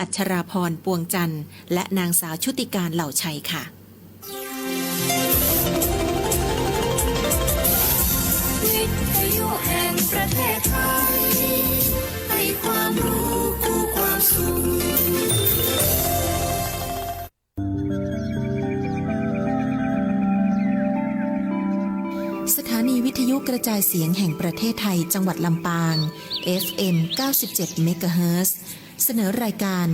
อัชราพรปวงจันทร์และนางสาวชุติการเหล่าชัยค่ะวิทยุแห่งประเทศไทยให้ความรู้คู่ความสุขสถานีวิทยุกระจายเสียงแห่งประเทศไทยจังหวัดลำปาง FM 97 เมกะเฮิรตซ์เสนอรายการ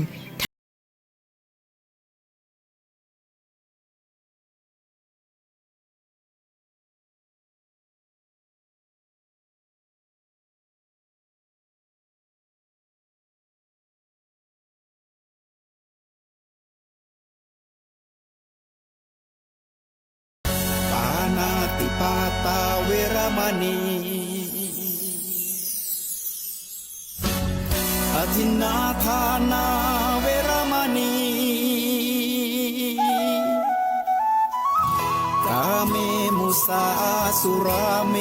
ปานาติปาตาเวรมณีอทินนาทานาเวรมณีกาเมมุสาสุราเม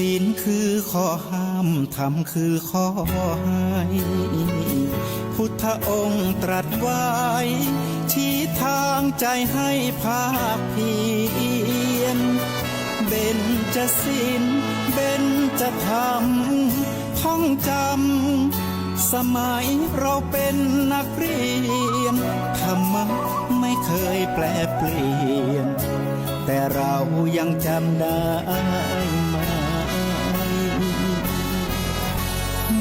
ศีลคือข้อห้ามธรรมคือข้อให้พุทธองค์ตรัสไว้ชี้ทางใจให้ภาคเพียรเบญจศีลเบญจธรรมท่องจำสมัยเราเป็นนักเรียนธรรมะไม่เคยแปรเปลี่ยนแต่เรายังจำได้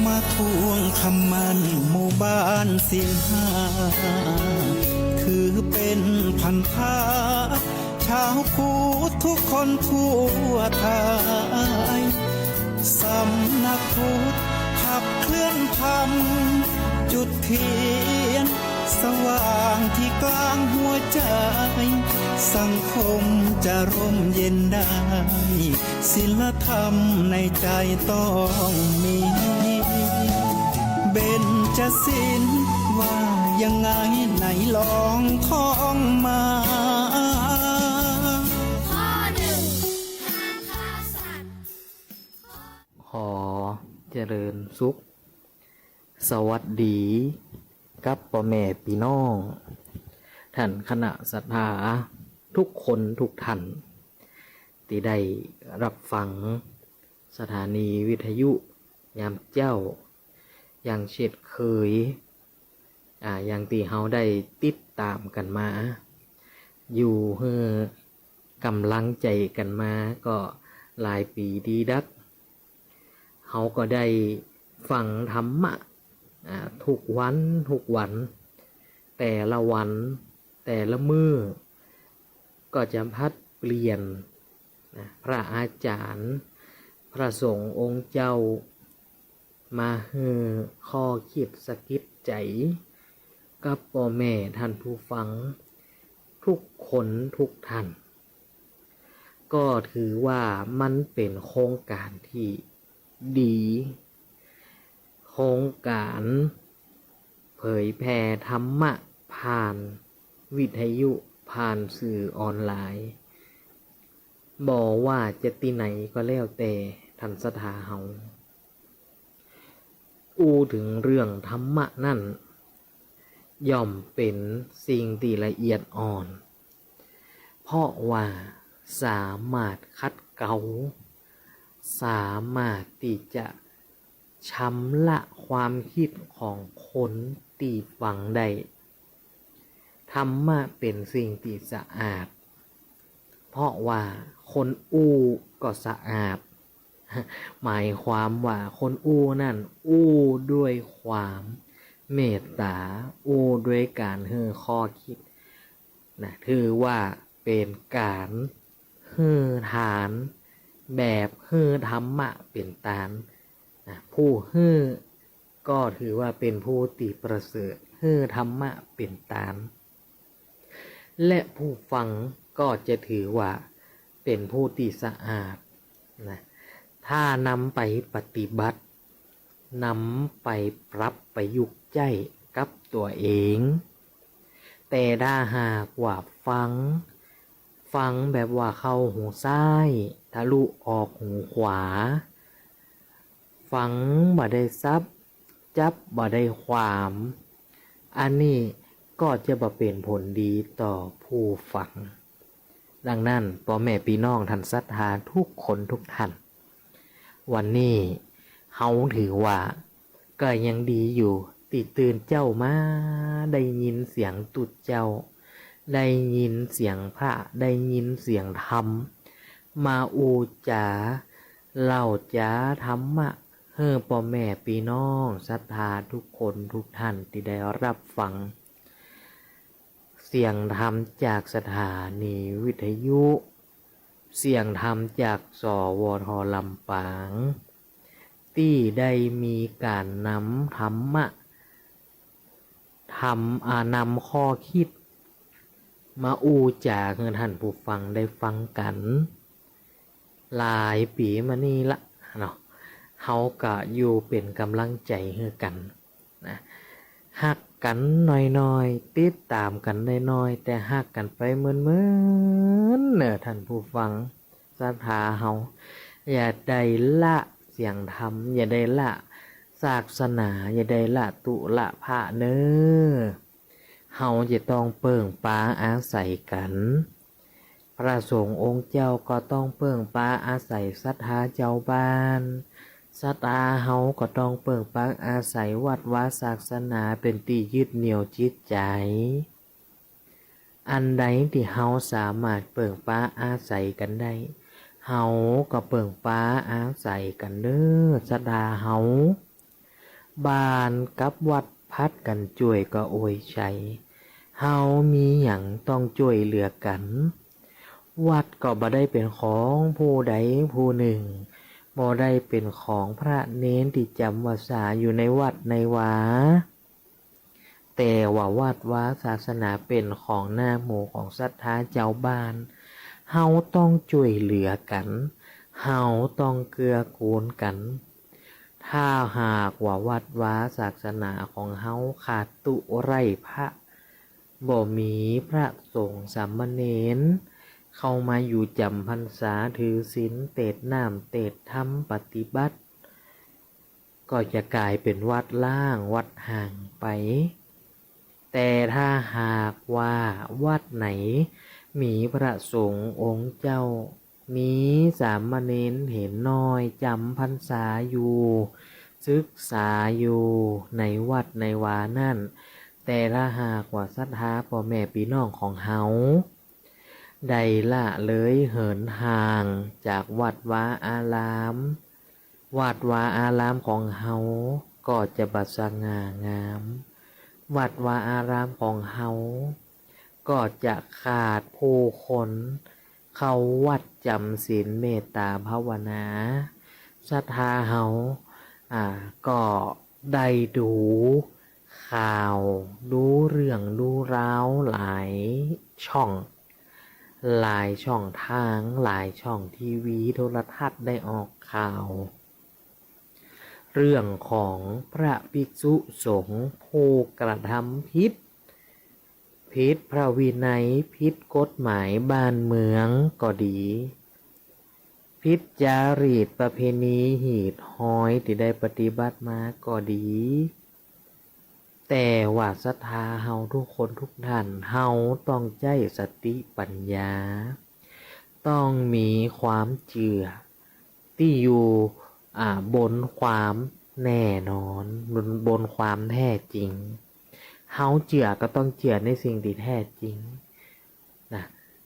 มาทวงคำมันหมู่บ้านศีลห้าคือเป็นพันธะชาวพุทธทุกคนทั่วไทยสำนักพุทธขับเคลื่อนธรรมจุดเทียนสว่างที่กลางหัวใจสังคมจะร่มเย็นได้ศีลธรรมในใจต้องมีเบญจศีลว่ายังไงไหนลองท่องมาข้อหนึ่งห้ามฆ่าสัตว์ขอเจริญสุขสวัสดีกับพ่อแม่พี่น้องท่านคณะศรัทธาทุกคนทุกท่านที่ได้รับฟังสถานีวิทยุยามเจ้าอย่างเช่นเคยอย่างที่เฮาได้ติดตามกันมาอยู่เฮือกำลังใจกันมาก็หลายปีดีดักเฮาก็ได้ฟังธรรมะทุกวันแต่ละวันแต่ละมื้อก็จะพัดเปลี่ยนพระอาจารย์พระสงฆ์องค์เจ้ามาให้ข้อคิดสะกิดใจกับพ่อแม่ท่านผู้ฟังทุกคนทุกท่านก็ถือว่ามันเป็นโครงการที่ดีโครงการเผยแผ่ธรรมะผ่านวิทยุผ่านสื่อออนไลน์บอกว่าจะที่ไหนก็แล้วแต่ท่านศรัทธาเฮาถึงเรื่องธรรมะนั่นย่อมเป็นสิ่งที่ละเอียดอ่อนเพราะว่าสามารถคัดเกลาสามารถที่จะชำระความคิดของคนที่ฟังได้ธรรมะเป็นสิ่งที่สะอาดเพราะว่าคนก็สะอาดหมายความว่าคนนั่นด้วยความเมตตาด้วยการให้ข้อคิดถือว่าเป็นการให้ทานแบบให้ธรรมะเป็นตานผู้ให้ก็ถือว่าเป็นผู้ที่ประเสริฐให้ธรรมะเป็นตานและผู้ฟังก็จะถือว่าเป็นผู้ที่สะอาดถ้านำไปปฏิบัตินำไปปรับประยุกต์ใจกับตัวเองแต่ถ้าหากว่า ฟังแบบว่าเข้าหูซ้ายทะลุออกหูขวาฟังบ่ได้ซับจับบ่ได้ความอันนี้ก็จะบ่เป็นผลดีต่อผู้ฟังดังนั้นพ่อแม่พี่น้องท่านศรัทธาทุกคนทุกท่านวันนี้เฮาถือว่าก็ยังดีอยู่ติตื่นเจ้ามาได้ยินเสียงตุดเจ้าได้ยินเสียงพระได้ยินเสียงธรรมมาอูจาเล่าจาธรรมะเฮ้อพ่อแม่พี่น้องศรัทธาทุกคนทุกท่านที่ได้รับฟังเสียงธรรมจากสถานีวิทยุเสียงธรรมจากสวทลำปางที่ได้มีการนำธรรมะนำข้อคิดมาอูจากเงินท่านผู้ฟังได้ฟังกันหลายปีมานี่ละเนาะเฮาก็อยู่เป็นกำลังใจให้กันนะฮักกันน้อยๆติดตามกันน้อยๆแต่ฮักกันไปเหมือนเนอะท่านผู้ฟังศรัทธาเฮาอย่าได้ละเสียงธรรมอย่าได้ละศาสนาอย่าได้ละตุละพระเนอเฮาจะต้องเปิ่งปาอาศัยกันพระสงฆ์องค์เจ้าก็ต้องเปิ่งปาอาศัยศรัทธาเจ้าบ้านศรัทธาเฮาก็ต้องเปิ่งปาอาศัยวัดวาศาสนาเป็นที่ยึดเหนี่ยวจิตใจอันใดที่เฮาสามารถเปิ่งปาอาศัยกันได้เฮาก็เปิ่งปาอาศัยกันเด้อศรัทธาเฮาบ้านกับวัดพัดกันช่วยก็โอยชัยเฮามีหยังต้องช่วยเหลือกันวัดก็บ่ได้เป็นของผู้ใดผู้หนึ่งบ่ได้เป็นของพระเน้นที่จำวาสาอยู่ในวัดในวาแต่ว่าวัดวาศาสนาเป็นของหน้าหมู่ของศรัทธาเจ้าบ้านเฮาต้องช่วยเหลือกันเฮาต้องเกื้อกูลกันถ้าหากว่าวัดวาศาสนาของเฮาขาดตุไร่พระบ่มีพระสงฆ์สามเณรเข้ามาอยู่จำพรรษาถือศีลเตดน้ำเตดธรรมปฏิบัติก็จะกลายเป็นวัดล่างวัดห่างไปแต่ถ้าหากว่าวัดไหนมีพระสงฆ์องค์เจ้ามีสามเณรเห็นน้อยจำพรรษาอยู่ศึกษาอยู่ในวัดในวานั่นแต่ถ้าหากว่าศรัทธาพ่อแม่พี่น้องของเฮาได้ละเลยเหินห่างจากวัดวาอารามวัดวาอารามของเฮาก็จะบัดสง่างามวัดวาอารามของเฮาก็จะขาดผู้คนเข้าวัดจำศีลเมตตาภาวนาศรัทธาเฮาก็ได้ดูข่าวดูเรื่องดูราวหลายช่องทางหลายช่องทีวีโทรทัศน์ได้ออกข่าวเรื่องของพระภิกษุสงฆ์ผู้กระทำผิดพระวินัยผิดกฎหมายบ้านเมืองก็ดีผิดจารีตประเพณีหีดห้อยที่ได้ปฏิบัติมาก็ดีแต่ว่าศรัทธาเฮาทุกคนทุกท่านเฮาต้องใจสติปัญญาต้องมีความเชื่อที่อยู่บนความแน่นอนบนความแท้จริงเฮาเชื่อก็ต้องเชื่อในสิ่งที่แท้จริงนะ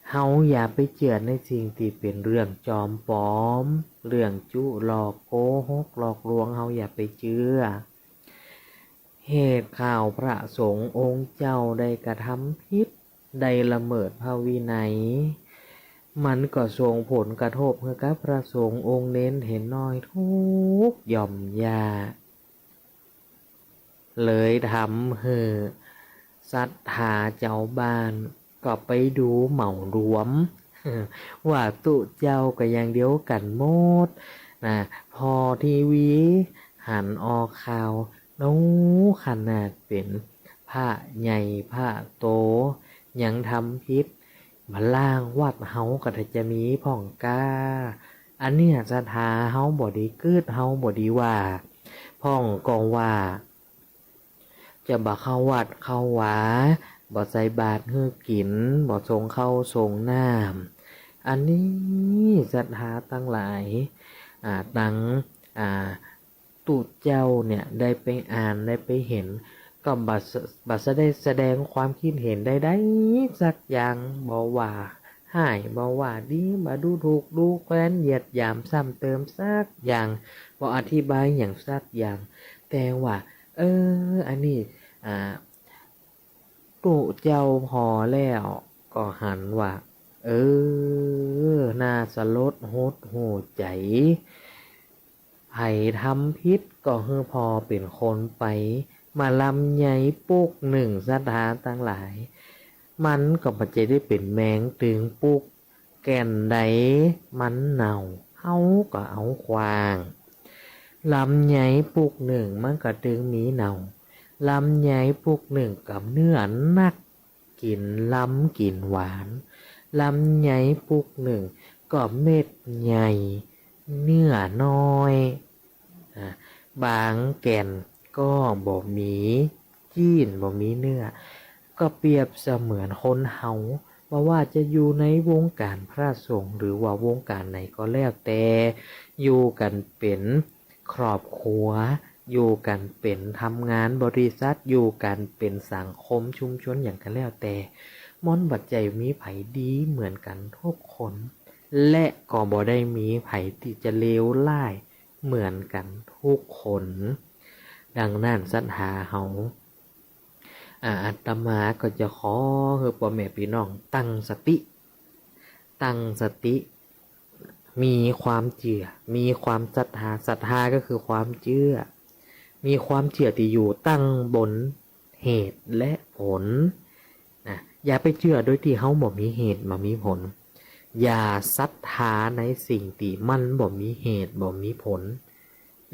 เฮาอย่าไปเชื่อในสิ่งที่เป็นเรื่องจอมปลอมเรื่องจุหลอกโกหกหลอกลวงเฮาอย่าไปเชื่อเหตุข่าวพระสงฆ์องค์เจ้าได้กระทำผิดได้ละเมิดพระวินัยมันก็ส่งผลกระทบให้กับพระสงฆ์องค์เน้นเห็นน้อยทุกหย่อมยาเลยทำให้ศรัทธาเจ้าบ้านก็ไปดูเหมารวมว่าตุเจ้าก็อย่างเดียวกันหมดนะพอทีวีหันออกข่าวนู้ขนาดเป็นพระใหญ่พระโตยังทำผิด มาล่างวัดเฮาก็จะมีพ่องกาอันเนี้ยศรัทธาเฮาบ่ดีกึดเฮาบ่ดีว่าพ่องกองว่าจะบ่เข้าวัดเข้าวาบ่ใส่บาตรให้กินบ่ทรงข้าวทรงน้ำอันนี้ศรัทธาตั้งหลายตั้งตุเจ้าเนี่ยได้ไปอ่านได้ไปเห็นก็บัดได้แสดงความคิดเห็นได้สักอย่างบ่ว่าให้บ่ว่าดีบ่ดูถูกดูแคลนเหยียดหยามซ้ำเติมสักอย่างบ่อธิบายอย่างสักอย่างแต่ว่าอันนี้ตุเจ้าพอแล้วก็หันว่าน่าสลดหดหูใจไผทำพิษก็เฮือพอเป็นคนไปมาลำใหญ่ปุกหนึ่งศรัทธาตั้งหลายมันก็บ่จะได้เป็นแมงตึงปุกแก่นใดมันเน่าเฮาก็เอาควางลำใหญ่ปุกหนึ่งมันก็ตึงมีเน่าลำใหญ่ปุกหนึ่งกับเนื้อนักกินล้ำกินหวานลำใหญ่ปุกหนึ่งก็เม็ดใหญ่เนื้อน้อยบางแก่นก็บ่มีจีนบ่มีเนื้อก็เปรียบเสมือนคนเฮาว่าจะอยู่ในวงการพระสงฆ์หรือว่าวงการไหนก็แล้วแต่อยู่กันเป็นครอบครัวอยู่กันเป็นทำงานบริษัทอยู่กันเป็นสังคมชุมชนอย่างกันแล้วแต่ม่อนบัดใจมีไผดีเหมือนกันทุกคนและก็บ่ได้มีไผที่จะเลวร้ายเหมือนกันทุกคนดังนั้นศรัทธาเฮาอาตมาก็จะขอให้พ่อแม่พี่น้องตั้งสติมีความเชื่อมีความศรัทธาก็คือความเชื่อมีความเชื่อที่อยู่ตั้งบนเหตุและผลอย่าไปเชื่อโดยที่เฮาบ่มีเหตุบ่มีผลอย่าศรัทธาในสิ่งที่มันบ่มีเหตุบ่มีผล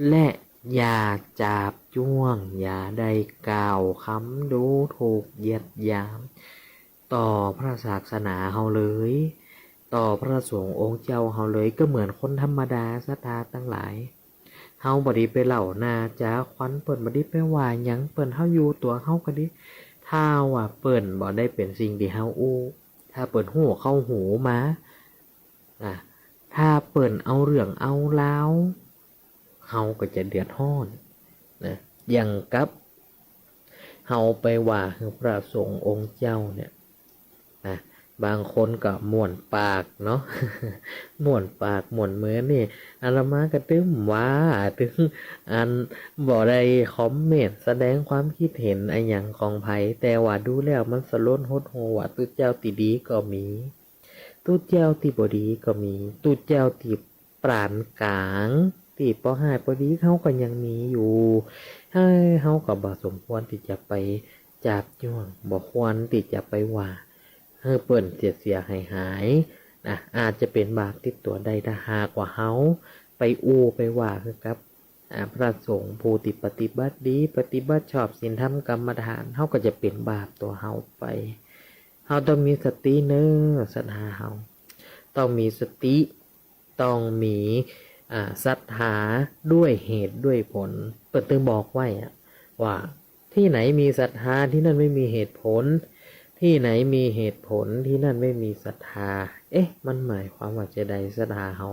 และอย่าจาบจ้วงอย่าได้กล่าวคำดูถูกเหยียดหยามต่อพระศาสนาเฮาเลยต่อพระสงฆ์องค์เจ้าเฮาเลยก็เหมือนคนธรรมดาศรัทธาตั้งหลายเฮาบ่ได้ไปเล่านาจ้าควันเปิ้นบ่ได้ไปว่าหยังเปิ้นเฮาอยู่ตัวเฮาก็ดิถ้าว่าเปิ้นบ่ได้เป็นสิ่งที่เฮาอู้ถ้าเปิ้นฮู้เข้าหูมาถ้าเปิ้นเอาเรื่องเอาราวเฮาก็จะเดือดร้อนอย่างกับเฮาไปว่าพระสงฆ์องค์เจ้าเนี่ยบางคนก็ม่วนปากเนาะ ม่วนปากม่วนมือนี่อาตมาก็ตึ้มว่าถึงอันบ่ได้คอมเมนต์แสดงความคิดเห็นอันหยังของไผแต่ว่าดูแล้วมันสลดหดหู่ว่าตุเจ้าที่ดีก็มีตุเจ้าที่บ่ดีก็มีตุเจ้าที่ปานกลางที่บ่ให้บ่ดีเขาก็ยังมีอยู่เฮาก็บ่สมควรที่จะไปจับจ้วงบ่ควรที่จะไปว่าเปิ้นเสียหายอาจจะเป็นบาปติดตัวใดถ้าหากว่าเฮาไปอู้ไปว่าครับพระสงฆ์ผู้ที่ปฏิบัติดีปฏิบัติชอบศีลธรรมกรรมฐานเฮาก็จะเป็นบาปตัวเฮาไปเฮาต้องมีสติศรัทธาเฮาต้องมีสติต้องมีศรัทธาด้วยเหตุด้วยผลเปิ้นถึงบอกไว้ว่าที่ไหนมีศรัทธาที่นั่นไม่มีเหตุผลที่ไหนมีเหตุผลที่นั่นไม่มีศรัทธามันหมายความว่าจะใดศรัทธาเฮา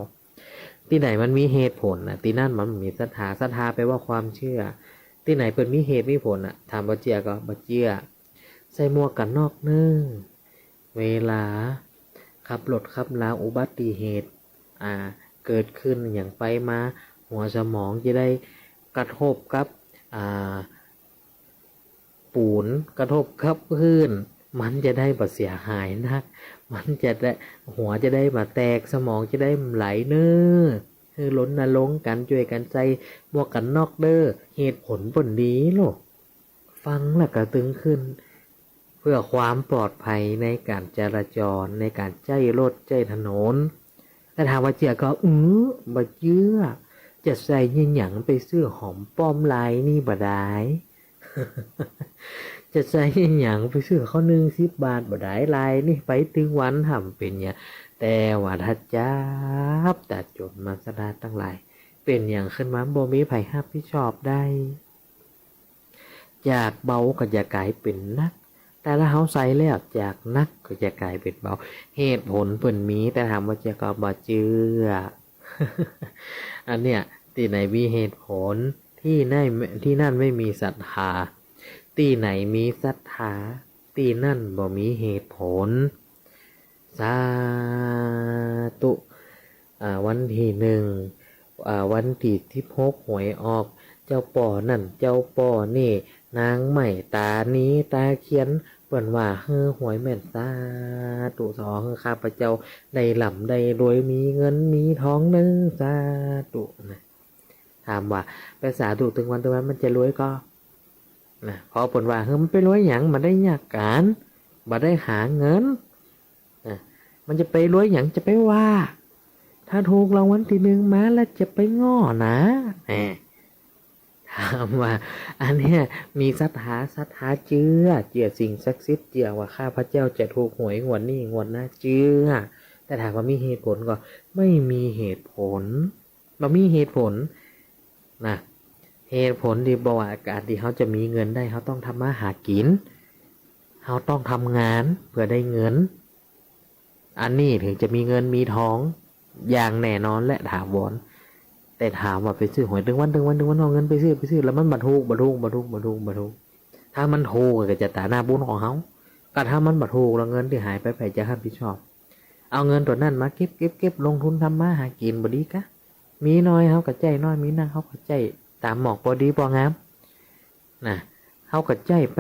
ที่ไหนมันมีเหตุผลที่นั่นมันมีศรัทธาแปลว่าความเชื่อที่ไหนเปิ้นมีเหตุมีผลถามบ่เชื่อก็บ่เชื่อใส่หมวกกันนอกเวลาขับรถขับลาอุบัติเหตุเกิดขึ้นอย่างไปมาหัวสมองจะได้กระทบกับปูนกระทบกับพื้นมันจะได้บ่เสียหายนักมันจะได้หัวจะได้มาแตกสมองจะได้ไหลคือล้นลงกันช่วยกันใจหมวกกันนอกเหตุผลผลดีโลกฟังแล้วก็ตึงขึ้นเพื่อความปลอดภัยในการจราจรในการใช้รถใช้ถนนแต่ถามว่าเจียก็บ่เชื่อจะใส่หยังไปซื้อหอมป้อมลายนี่บ่ได้ จะใช้อหย่างไปซื้อข้าวนึ่ง10 บาทบ่ได้ลายนี่ไปถึงวันทำเป็นเนี่ยแต่ว่าถ้าจับแต่จนมาสดาตั้งหลายเป็นอย่างขึ้นมาบ่มีไผรับผิดชอบได้จากเบาก็จะกลายเป็นนักแต่ถ้าเฮาใส่แล้วจากนักก็จะกลายเป็นเบาเหตุผลเพิ่นมีแต่ถามว่าจะก็บ่เชื่อ อันเนี้ยที่ไหนมีเหตุผลที่นั่นไม่มีศรัทธาที่ไหนมีศรัทธาที่นั่นบ่มีเหตุผลสาธุวันที่วันที่16หวยออกเจ้าป่อนั่นเจ้าป่อนี่นางใหม่ตานี้ตาเขียนเปิ่นว่าหวยแม่นสาธุสอข้าพเจ้าได้หล่ำได้รวยมีเงินมีทองนึงสาธุนะถามว่าไปสาธุถึงวันมันจะรวยก็นะพอเปิ่นว่ามันไปรวยหยังมันได้ยากการบ่ได้หาเงินนะมันจะไปรวยหยังจะไปว่าถ้าถูกรางวัลที่1มาแล้วจะไปง้อนะถามว่าอันเนี้ยมีศรัทธาเชื่อสิ่งศักดิ์สิทธิ์เชื่อว่าข้าพเจ้าจะถูกหวยงวดนี้งวดหน้าเชื่อแต่ถามว่ามีเหตุผลก็ไม่มีเหตุผลบ่มีเหตุผลนะเหตุผลที่บอกว่าการที่เขาจะมีเงินได้เขาต้องทำมาหากินเขาต้องทำงานเพื่อได้เงินอันนี้ถึงจะมีเงินมีทองอย่างแน่นอนและถาวรแต่ถามว่าไปซื้อหวยถึงวันเอาเงินไปซื้อแล้วมันบัถูกถ้ามันถูกก็จะตาหน้าบุญของเขาก็ถ้ามันบัถูกแล้วเงินที่หายไปจะรับผิดชอบเอาเงินตัวนั้นมาเก็บลงทุนทำมาหากินบ่ดีกะมีน้อยเขาก็ใจน้อยมีนักเขาก็ใจตามหมอกพอดีพองามนะเขาก็ใจไป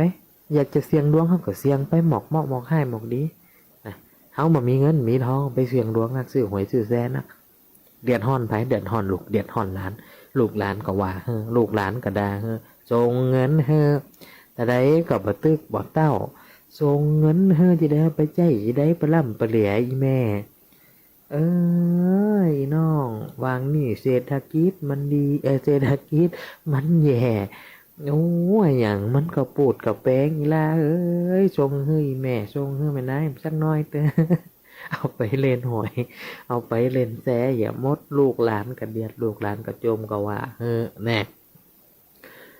อยากจะเสี่ยงดวงเขาก็เสี่ยงไปหมอกให้หมอกดีนะเขาบ่มีเงินมีทองไปเสี่ยงดวงนักซื้อหวยซื้อแซ่นักเดือดร้อนไผเดือดร้อนลูกเดือดร้อนหลานลูกหลานก็ว่าลูกหลานก็ด่าส่งเงินแต่ใดก็บ่ตึกบ่เต้าส่งเงินจะได้ไปใจจะได้ไปล่ำไปเหลียอีแม่น้องวางนี่เศรษฐกิจมันดีเศรษฐกิจมันแย่โอ้ยอย่างมันก็ปูดกับแป้งอีล่ะส่งแม่ส่งแม่นายสักน้อยเตอเอาไปเล่นหอยเอาไปเล่นแซ่อย่ามดลูกหลานกระเดียดลูกหลานกระโจมก็ว่าแน่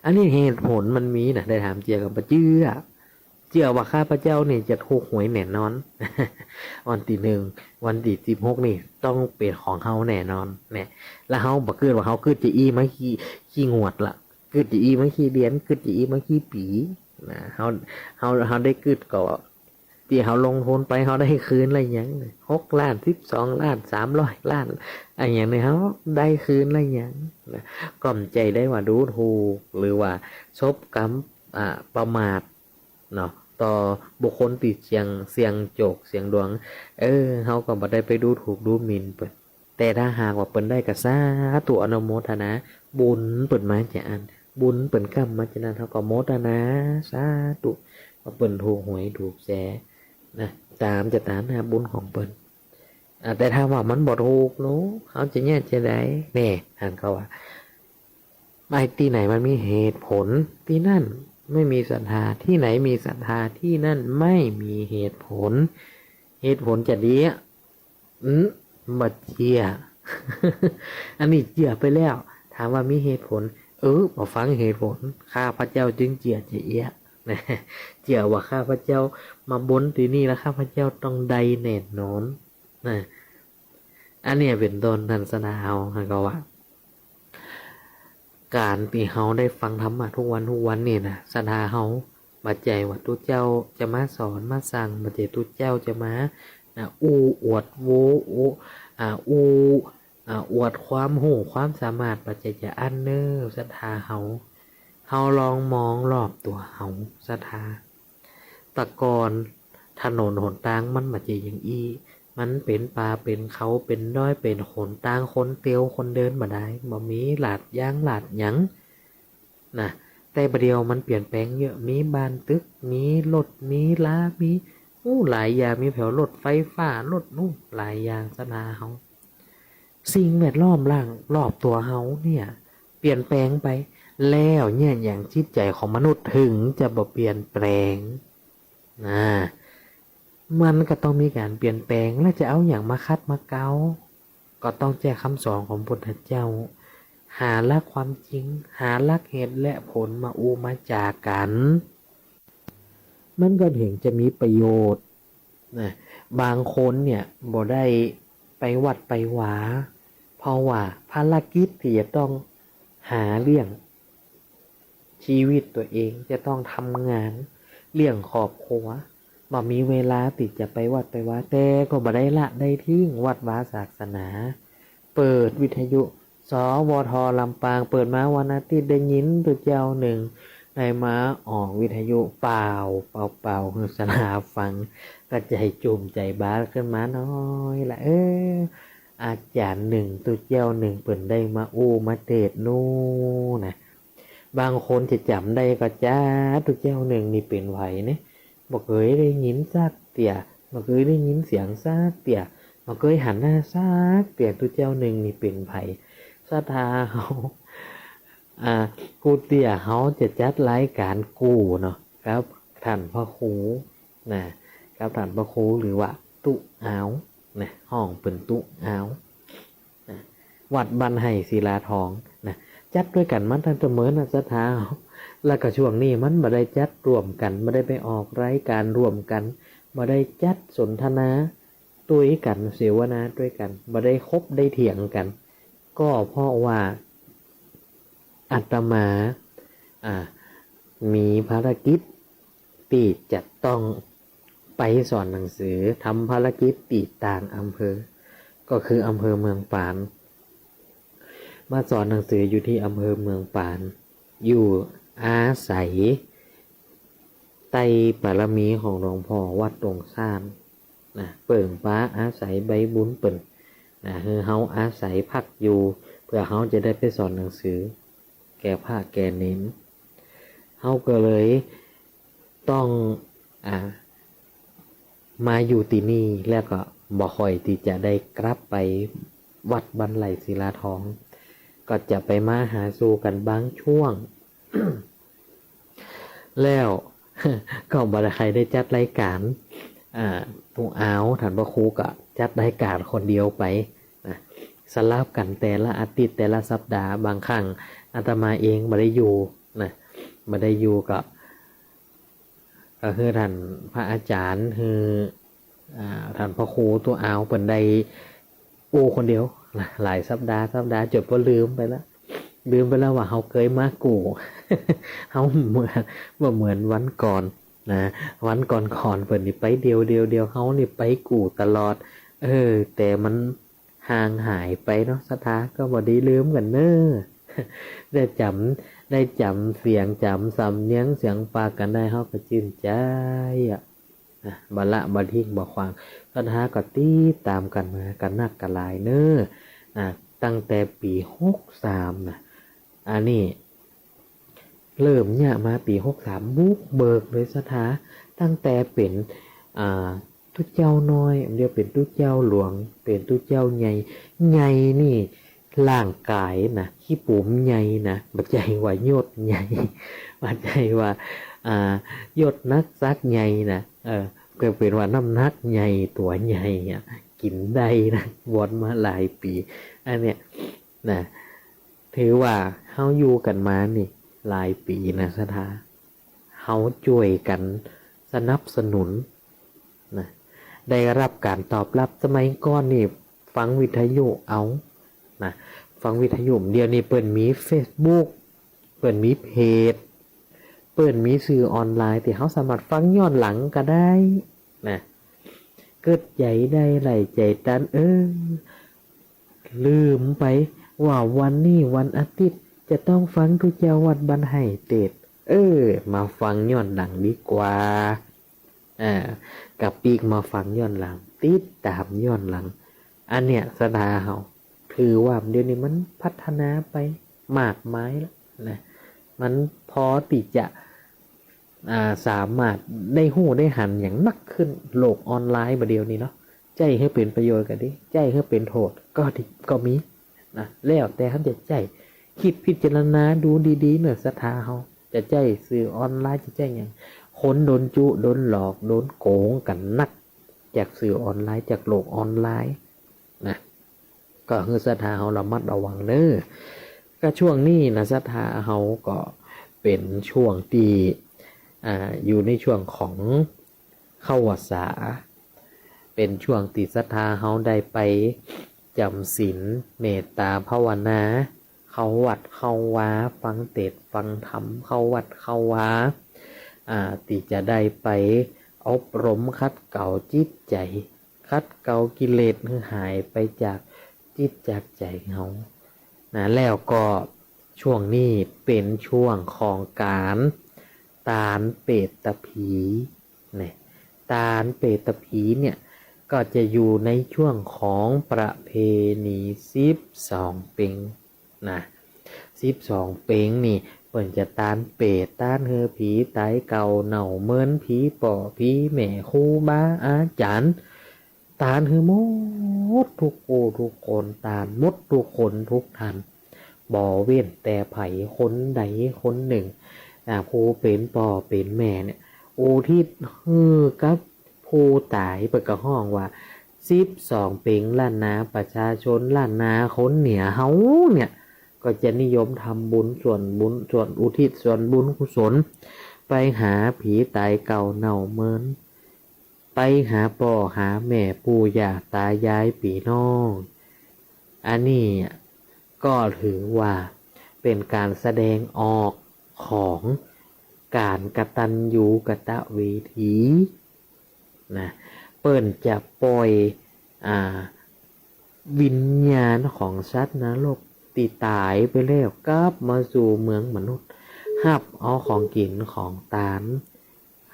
อันนี้เหตุผลมันมีนะได้ถามเจียกับปะเจือว่าข้าพเจ้านี่จะถูกหวยแน่นอน วันที่1วันที่16นี่ต้องเป็นของเฮาแน่นอนเนี่ยแล้วเฮาบ่คิดว่าเฮาคิดจะอีมาขี้งวดล่ะคิดจะอีมาขี้เดือนคิดจะอีมาขี้ปีนะเฮาได้คิดก็ที่เขาลงทุนไปเขาได้คืนอะไรอย่าง6 ล้าน12 ล้าน300 ล้านอะไรอย่างนี้เขาได้คืนอะไรอย่างกล่อมใจได้ว่าดูถูกหรือว่าชบกรรมประมาทเนาะต่อบุคคลติดเสียงโจกเสียงดวงเขาก็บ่ได้ไปดูถูกดูหมิ่นเปิดแต่ถ้าหากว่าเปิ้นได้ก็สาธุอนุโมทนาบุญเปิ้นมาจากอันบุญเปิ้นกรรมมาจากนั้นเขาก็โมทนาสาธุว่าเปิ้นถูกหวยถูกแสนะตามหน้าบุญของเปิ้นแต่ถ้าว่ามันบ่ถูกเนาะเขาจะแย่จะได้แน่ท่านเขาว่าไม่ที่ไหนมันมีเหตุผลที่นั่นไม่มีศรัทธาที่ไหนมีศรัทธาที่นั่นไม่มีเหตุผลจะดีบัดเจีย อันนี้เจียไปแล้วถามว่ามีเหตุผลพอฟังเหตุผลข้าพระเจ้าจึงเจียจะเอียนะเจียว่าข้าพระเจ้ามาบนที่นี่แล้วข้าพระเจ้าต้องใดแน่นอนนะอันนี้เป็นต้นทันสนาเอาก็ว่าการที่เฮาได้ฟังธรรมะทุกวันนี่นะศรัทธาเฮาบัดใจว่าตุเจ้าจะมาสอนมาสั่งบัดใจตุเจ้าจะมาอวดโวอวดความรู้ความสามารถบัดใจจะอันศรัทธาเฮาลองมองรอบตัวเฮาศรัทธาตะกอนถนนหนทางมันบัดใจอย่างมันเป็นป่าเป็นเขาเป็นด้อยเป็นหนทางคนเตียวคนเดินบ่ได้บ่มีหลาดยางหลาดหยังนะแต่ประเดี๋ยวมันเปลี่ยนแปลงเยอะมีบ้านตึกมีรถมีลามีหลายอย่างมีแถวรถไฟฟ้ารถหลายอย่างสนาเฮาสิ่งแวดล้อมรอบตัวเฮาเนี่ยเปลี่ยนแปลงไป แล้วเนี่ยอย่างจิตใจของมนุษย์ถึงจะบ่เปลี่ยนแปลงนะมันก็ต้องมีการเปลี่ยนแปลงแล้วจะเอาอย่างมาคัดมาเกาก็ต้องแจ้คำสอนของพุทธเจ้าหาหลักความจริงหาหลักเหตุและผลมาอูมาจากกันมันก็ถึงจะมีประโยชน์นะบางคนเนี่ยบ่ได้ไปวัดไปหวาเพราะว่าภารกิจที่จะต้องหาเลี้ยงชีวิตตัวเองจะต้องทำงานเลี้ยงครอบครัวบ่มีเวลาติดจะไปวัดไปวาแต่ก็บ่ได้ละได้ทิ้งวัดวาศาสนาเปิดวิทยุสวทลำปางเปิดมาวันอาทิตย์ได้ยินตัวเจ้าหนึ่งได้มาออกวิทยุเปล่าคือสนาฟังก็ใจจุ่มใจบ้าขึ้นมาน้อยละอาจารย์หนึ่งตัวเจ้าหนึ่งเปิดได้มามาเทศนู่นนะบางคนจะจำได้ก็จ้าตัวเจ้าหนึ่งนี่เป็นไหวเนี่ยบอกเคยได้ยินซากเตี่ยบอกเคยได้ยินเสียงซากเตี่ยบอกเคยหันหน้าซากเตี่ยตัวเจ้าหนึ่งนี่เป็นไผศรัทธาเขากูเตี่ยเขาจะจัดรายการกูเนาะครับท่านพระครูนะครับท่านพระครูหรือว่าตุอ้าวนะห้องเป็นตุอ้าวนะวัดบันไห่ศิลาทองนะจัดด้วยกันมันตั้งแต่เมื่อนะศรัทธาแล้วก็ช่วงนี้มันมาได้จัดร่วมกันมาได้ไปออกรายการร่วมกันมาได้จัดสนทนาด้วยกันเสวนาด้วยกันมาได้คบได้เถียงกันก็เพราะว่าอาตมามีภารกิจที่จะต้องไปสอนหนังสือทำภารกิจติดต่างอำเภอก็คืออำเภอเมืองปานมาสอนหนังสืออยู่ที่อำเภอเมืองปานอยู่อาศัยไตบารมีของหลวงพ่อวัดตรงซ่านนะเปิ่งฟ้าอาศัยใบบุญเปิ่นนะคือเฮาอาศัยพักอยู่เพื่อเฮาจะได้ไปสอนหนังสือแก่ภาคแก่เน้นเฮาก็เลยต้องมาอยู่ที่นี่แล้วก็บ่ค่อยที่จะได้กลับไปวัดบันไลศิลาทองก็จะไปมาหาสู่กันบางช่วง แล้วก็บ่ได้ใครได้จัดรายการตุอ้าวท่านพระครูก็จัดรายการคนเดียวไปนะสลับกันแต่ละอาทิตย์แต่ละสัปดาห์บางครั้งอาตมาเองบ่ได้อยู่นะบ่ได้อยู่ก็คือท่านพระอาจารย์คือท่านพระครูตัวอ้าวเปิ่นได้คนเดียวหลายสัปดาห์จนว่าลืมไปแล้วว่าเขาเคยมากู่ เขาเหมือนวันก่อนนะวันก่อนเปิดนี่ไปเดียวเขานี่ไปกู่ตลอดแต่มันห่างหายไปเนาะศรัทธาก็บ่ได้ลืมกันเนอะ ได้จำเสียงจำสำเนียงเสียงปากกันได้เขาก็ชื่นใจบละบทิ้งบ่ควางศรัทธาก็ตีตามกันมากันนักกันหลายเนอะตั้งแต่ปี63นะอันนี้เริ่มเนี่ยมาปี63บุกเบิกเลยศรัทธาตั้งแต่เป็นตุเจ้าน้อยเดี๋ยวเป็นตุเจ้าหลวงเป็นตุเจ้าใหญ่นี่ร่างกายนะขี้ปุ่มใหญ่นะบัดใจว่ายศใหญ่บัดใจว่ายศนักซักใหญ่นะก็เป็นว่าน้ำหนักใหญ่ตัวใหญ่กินได้นะวนมาหลายปีอันเนี้ยนะถือว่าเฮาอยู่กันมานี่หลายปีนะศรัทธาเฮาช่วยกันสนับสนุนนะได้รับการตอบรับสมัยก่อนนี่ฟังวิทยุเอานะฟังวิทยุเดี๋ยวนี้เปิ่นมี Facebook เปิ่นมีเพจเปิ่นมีสื่อออนไลน์ที่เฮาสามารถฟังย้อนหลังก็ได้นะเกิดใจได้ไหลใจตันลืมไปว่าวันนี้วันอาทิตย์จะต้องฟังทุเจ้าวัดบันไห่เตดมาฟังย้อนหลังดีกว่ากับปีกมาฟังย้อนหลังติดตามย้อนหลังอันเนี้ยศรัทธาเฮาคือว่าเดี๋ยวนี้มันพัฒนาไปมากมายแล้วนะมันพอที่จะสามารถได้หู้ได้หันอย่างนักขึ้นโลกออนไลน์มาเดียวนี้เนาะใจให้เป็นประโยชน์กันดิใจให้เป็นโทษก็มีนะแล้วแต่เขาจะใจ คิดพิจารณาดูดีๆเนอะศรัทธาเขาจะใจสื่อออนไลน์จะใจอย่างคนโดนจุโดนหลอกโดนโกงกันนักจากสื่อออนไลน์จากโลกออนไลน์นะก็คือศรัทธาเขาระมัดระวังเนอะก็ช่วงนี้นะศรัทธาเขาก็เป็นช่วงที่อยู่ในช่วงของเข้าพรรษาเป็นช่วงที่ศรัทธาเขาได้ไปจำศีลเมตตาภาวนาเข้าวัดเข้าวาฟังเทศน์ฟังธรรมเข้าวัดเข้าวาที่จะได้ไปอบรมคัดเก่าจิตใจคัดเก่ากิเลสให้หายไปจากจิตจากใจเขานะแล้วก็ช่วงนี้เป็นช่วงของการตาลเปตผีเนี่ยตาลเปตผีเนี่ยก็จะอยู่ในช่วงของประเพณี12 เป็งนะ12 เป็งนี่เปิ่นจะตาลเปตตาลเฮอผีตายเก่าเหน่าเมินผีป่อผีแม่ครูบาอาจารย์ตาลเฮอหมดทุกโอทุกคนตาลหมดทุกคนทุกท่านบ่เว้นแต่ไผคนใดคนหนึ่งผู้เป็นป่อเป็นแม่เนี่ยอุทิศกับผู้ตายเปิดกระห้องว่า12 เป็งล้านนาประชาชนล้านนาคนเหนือเฮาเนี่ยก็จะนิยมทำบุญส่วนอุทิศส่วนบุญกุศลไปหาผีตายเก่าเน่าเมินไปหาพ่อหาแม่ปู่ย่าตายายพี่น้องอันนี้ก็ถือว่าเป็นการแสดงออกของการกตัญญูกตเวทีนะเปิ้นจะปล่อยวิญญาณของสัตว์นรกตีตายไปแล้วกลับมาสู่เมืองมนุษย์หับเอาของกินของตาน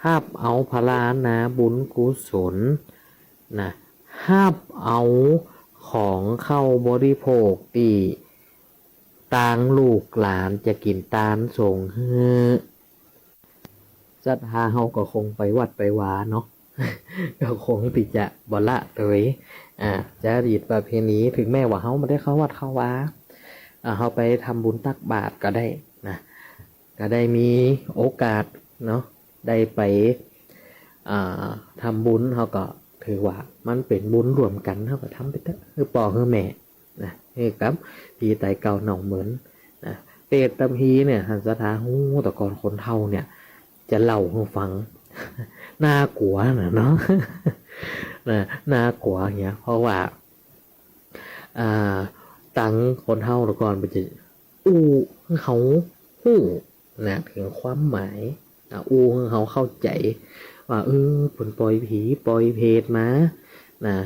หับเอาพลานาบุญกุศลนะหับเอาของเข้าบริโภคตีต่างลูกหลานจะกินตานส่งเฮือศรัทธาเฮาก็คงไปวัดไปวาเนาะ ก็คงติจะบ่ละเลยจารีตประเพณีถึงแม้ว่าเฮาไม่ได้เข้าวัดเข้าวาเฮาไปทำบุญตักบาตรก็ได้นะก็ได้มีโอกาสเนาะได้ไปทำบุญเฮาก็ถือว่ามันเป็นบุญรวมกันเฮาก็ทำไปเถอะคือพ่อคือแม่นะคือกับผีตายเก่าเน่าเหมือนนะเปรตตะพีเนี่ยหันสถาหูแต่ก่อนคนเฒ่าเนี่ยจะเล่าให้ฟัง น่ากลัวนะเนาะ น่ากลัวอย่างเงี้ยเพราะว่าตังคนเฒ่าแต่ก่อนมันจะเขาหู้นะถึงความหมายเขาเข้าใจว่าผลปล่อยผีปล่อยเพศมานะ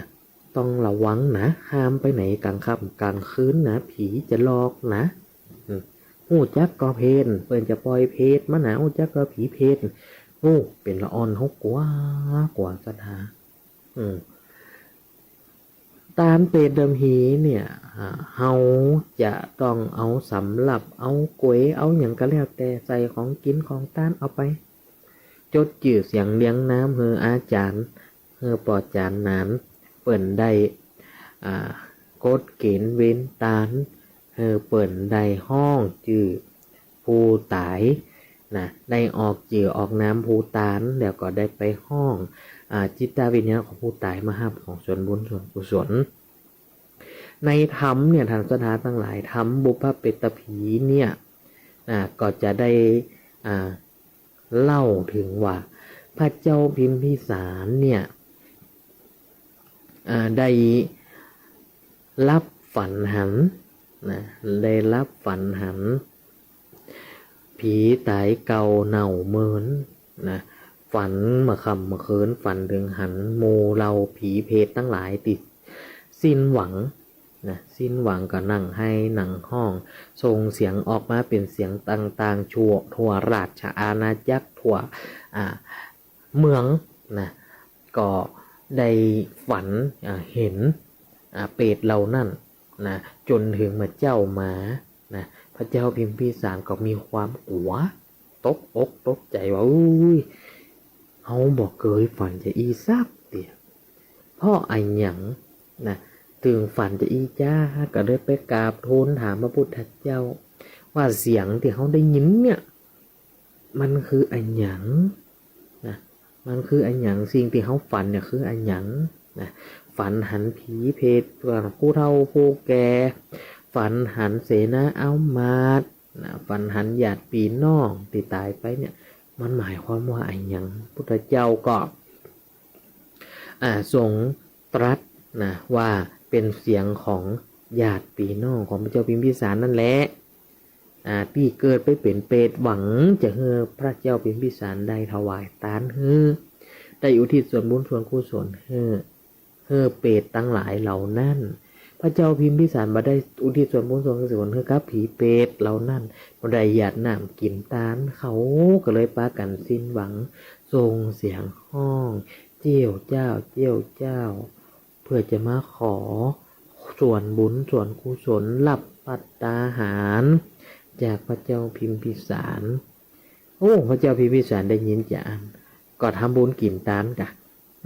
ต้องระวังนะห้ามไปไหนกลางค่ำกลางคืนนะผีจะหลอกนะหูจักก็เพศเปิ่นจะปล่อยเพศมาหนาวจักก็ผีเพศเป็นละอ่อนเขากว่าศรัทธาตามเปรตเดิมหีเนี่ยเฮาจะต้องเอาสำหรับเอาก๋วยเอาอย่างก็แล้วแต่ใส่ของกินของต้านเอาไปจดจื่อเสียงเลี้ยงน้ำเฮออาจารย์เฮอปอจานนานเปิ่นได้กดเกณฑ์เว้นตานเฮอเปิ่นได้ห้องจื่อผู้ตายนะได้ออกจื่อออกน้ำผู้ตานแล้วก็ได้ไปห้องจิตวิญญาณของผู้ตายมาหับของส่วนบุญส่วนกุศลในธรรมเนี่ยทางสถานทั้งหลายธรรมบุพเพตผีเนี่ยก็จะได้เล่าถึงว่าพระเจ้าพิมพิสารเนี่ยได้รับฝันหันนะได้รับฝันหันผีตายเก่าเน่าเมินนะฝันมาคำมาคืนฝันถึงหันโมเราผีเพศทั้งหลายติดสิ้นหวังนะสิ้นหวังก็นั่งให้หนังห้องส่งเสียงออกมาเป็นเสียงต่างๆทั่วราชอาณาจักรทั่วเมืองนะก็ได้ฝันเห็นเปรตเหล่านั้นนะจนถึงมาเจ้ามานะพระเจ้าพิมพิสารก็มีความกลัวตกอกตกใจว่าเขาบอกเคยฝันจะอีซับเดียวพ่อไอ้หยังนะถึงฝันจะอีจ้าก็เลยไปกราบทูลถามพระพุทธเจ้า ว่าเสียงที่เขาได้ยินเนี่ยมันคืออันหยังนะมันคืออันหยังสิ่งที่เขาฝันเนี่ยคืออันหยังนะฝันหันผีเพศผู้เฒ่าผู้แก่ฝันหันเสนาเอามาดนะฝันหันญาติพี่น้องที่ตายไปเนี่ยมันหมายความว่าอันหยังพุทธเจ้าก็ทรงตรัสนะว่าเป็นเสียงของญาติพี่น้องของพระเจ้าพิมพิสารนั่นแหละที่เกิดไปเป็นเปรตหวังจะเฮือพระเจ้าพิมพิสารได้ถวายทานเฮือได้อุทิศส่วนบุญส่วนกุศลเฮือเปรตตั้งหลายเหล่านั้นพระเจ้าพิมพิสารบ่ได้อุทิศส่วนบุญส่วนกุศลเฮือกับผีเปรตเหล่านั้นบ่ได้หยาดน้ำกินทานเขาก็เลยปากันสิ้นหวังส่งเสียงห้องเจียวเจ้าเจียวเจ้าเพื่อจะมาขอส่วนบุญส่วนกุศลรับภัตตาหารจากพระเจ้าพิมพิสารพระเจ้าพิมพิสารได้ยินจากก็ทำบุญกินทานกะ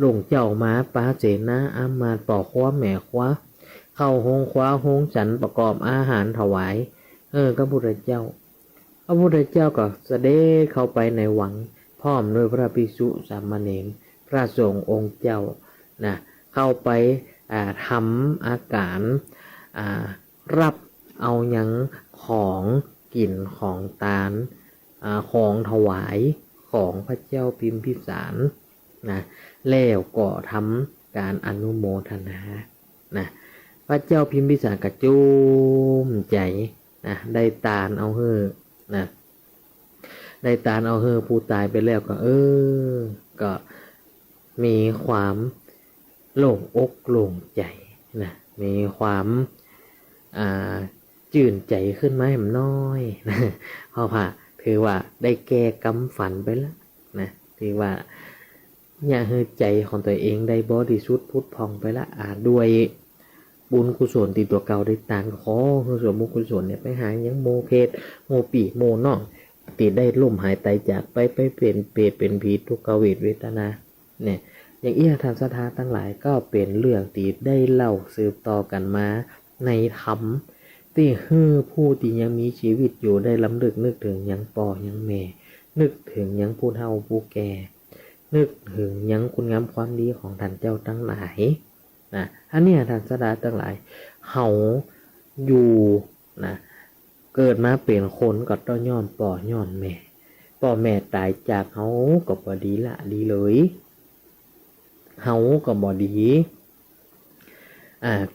ลงเจ้ามาป้าเสนาอามาตย์ป่อคว้าแม่คว้าเข้าห้องคว้าห้องฉันประกอบอาหารถวายพระพุทธเจ้าก็เสด็จเข้าไปในวังพร้อมด้วยพระภิกษุสามเณรพระสงฆ์องค์เจ้านะเข้าไปทำอาการรับเอาหยังของกินของทานของถวายของพระเจ้าพิมพิสารนะแล้วก็ทำการอนุโมทนานะพระเจ้าพิมพิสารกระจุมใจนะได้ทานเอาเฮอนะได้ทานเอาเฮอผู้ตายไปแล้วก็ก็มีความโล่งอกโล่งใจนะมีความจื่นใจขึ้นมาให้มันน้อยนะเพราะว่าถือว่าได้แก้กรรมฝันไปแล้วนะถือว่าอย่าให้ใจของตัวเองได้บริสุทธิ์พุทธพองไปละด้วยบุญกุศลที่ตัวเก่าได้ตานขอคือส่วนบุญกุศลเนี่ยไปหายังโมเพศโมปีโมน้องติดได้ล่มหายตายจากไปเป็นเปรตเป็นผีทุกขเวทเวทนาเนี่ยอย่างเอี้ยทางศรัทธาทั้งหลายก็เป็นเรื่องที่ได้เล่าสืบต่อกันมาในธรรมที่ผู้ที่ยังมีชีวิตอยู่ได้ลำลึกนึกถึงยังป่อยังแม่นึกถึงยังผู้เฒ่าผู้แก่นึกถึงยังคุณงามความดีของท่านเจ้าทั้งหลายนะอันนี้ท่านศรัทธาทั้งหลายเขาอยู่นะเกิดมาเป็นคนก็ต้องย้อนป่อย้อนแม่ป่อแม่ตายจากเขาก็บ่ดีละดีเลยเขาก็บ่ดี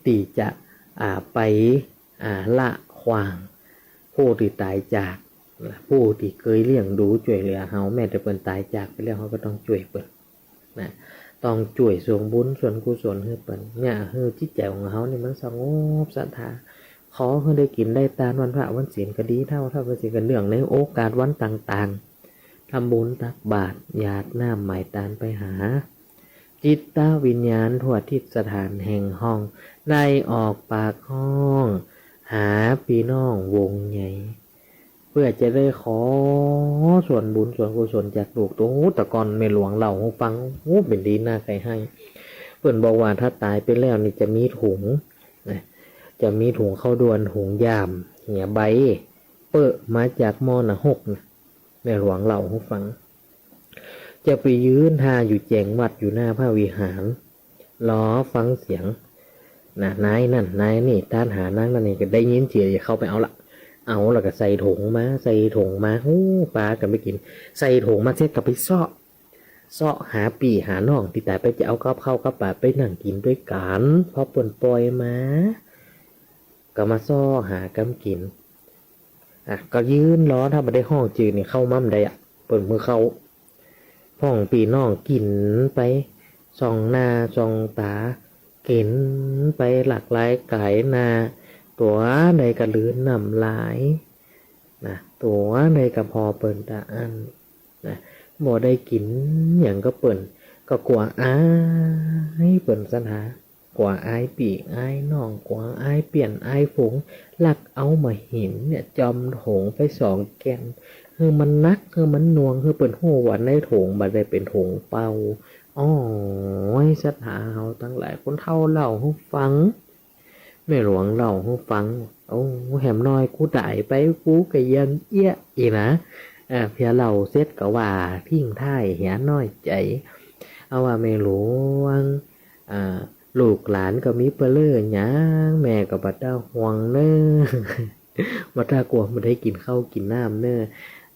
ตีจะไปละขวางผู้ที่ตายจากผู้ที่เคยเลี้ยงดูช่วยเหลือเขาแม้แต่เปิ้นตายจากไปแล้วเขาก็ต้องช่วยเปิ้นนะต้องช่วยส่งบุญส่วนกุศลให้เปิ้นเนี่ยคือจิตใจของเขานี่มันสงบศรัทธาขอให้ได้กินได้ทานวันพระวันศีลก็ดีเท่าเป็นสิ่งกันเรื่องในโอกาสวันต่างๆทำบุญตักบาตรหยาดน้ำหมายตานไปหาจิตตวิญญาณทั่วทิศสถานแห่งห้องได้ออกปากห้องหาพี่น้องวงใหญ่เพื่อจะได้ขอส่วนบุญส่วนกุศลจากลูกตัวตะกอนไม่หลวงเหล่าฟังเป็นดีหน้าใครให้เพื่อนบอกว่าถ้าตายไปแล้วนี่จะมีถุงนะจะมีถุงเข้าดวนถุงยามเหี่ยใบเปิดมาจากมอนะหกนะไม่หลวงเหล่าฟังจะไปยืนทาอยู่แจงวัดอยู่หน้าพระวิหารล้อฟังเสียงนายนั่นนายนี่ต้านหานั่งนั่นนี่ก็ได้ยินเสียงอย่าเข้าไปเอาแล้วก็ใส่ถุงมาปลากันไปกินใส่ถุงมาเสร็จก็ไปเซาะหาปีหาน้องที่ตายไปจะเอากับข้าวกับปลาไปนั่งกินด้วยกันพอเปิ่นปล่อยมาก็มาซ้อหากำกินก็ยืนล้อถ้าไม่ได้ห้องจืดนี่เข้ามั่มได้เปิ่นมือเข้าห้องปีน้องกินไปส่องหน้าส่องตากินไปหลากหลายไก่นาตัวใดกระลืนนำหลายนะตัวใดกระพอเปิ่นตาอันนะบ่ได้กินอย่างก็เปิ่นก็กลัวอายเปิ่นสันหากลัวอายปีกอายน้องกลัวอายเปลี่ยนอายผงลักเอามาเห็นเนี่ยจอมโถงไป2 แกนมันนักมันนวงเปิ่นหัววันในโถงบ่ได้เป็นโถงเป่าศรัทธาเขาทั้งหลายคนเฒ่าเล่าให้ฟังแม่หลวงเล่าให้ฟัง โอ้แหมน้อยกูตายไปกูก็ยังเอี้ยอีนะเพียเราเสร็จก็ว่าพิ้งท้ายเหียน้อยใจเอาว่าแม่หลวงลูกหลานก็มีเปลือหยังแม่ก็บัดดาห่วงเน้อ มาถ้ากลัวไม่ได้กินข้าวกินน้ำเน้อ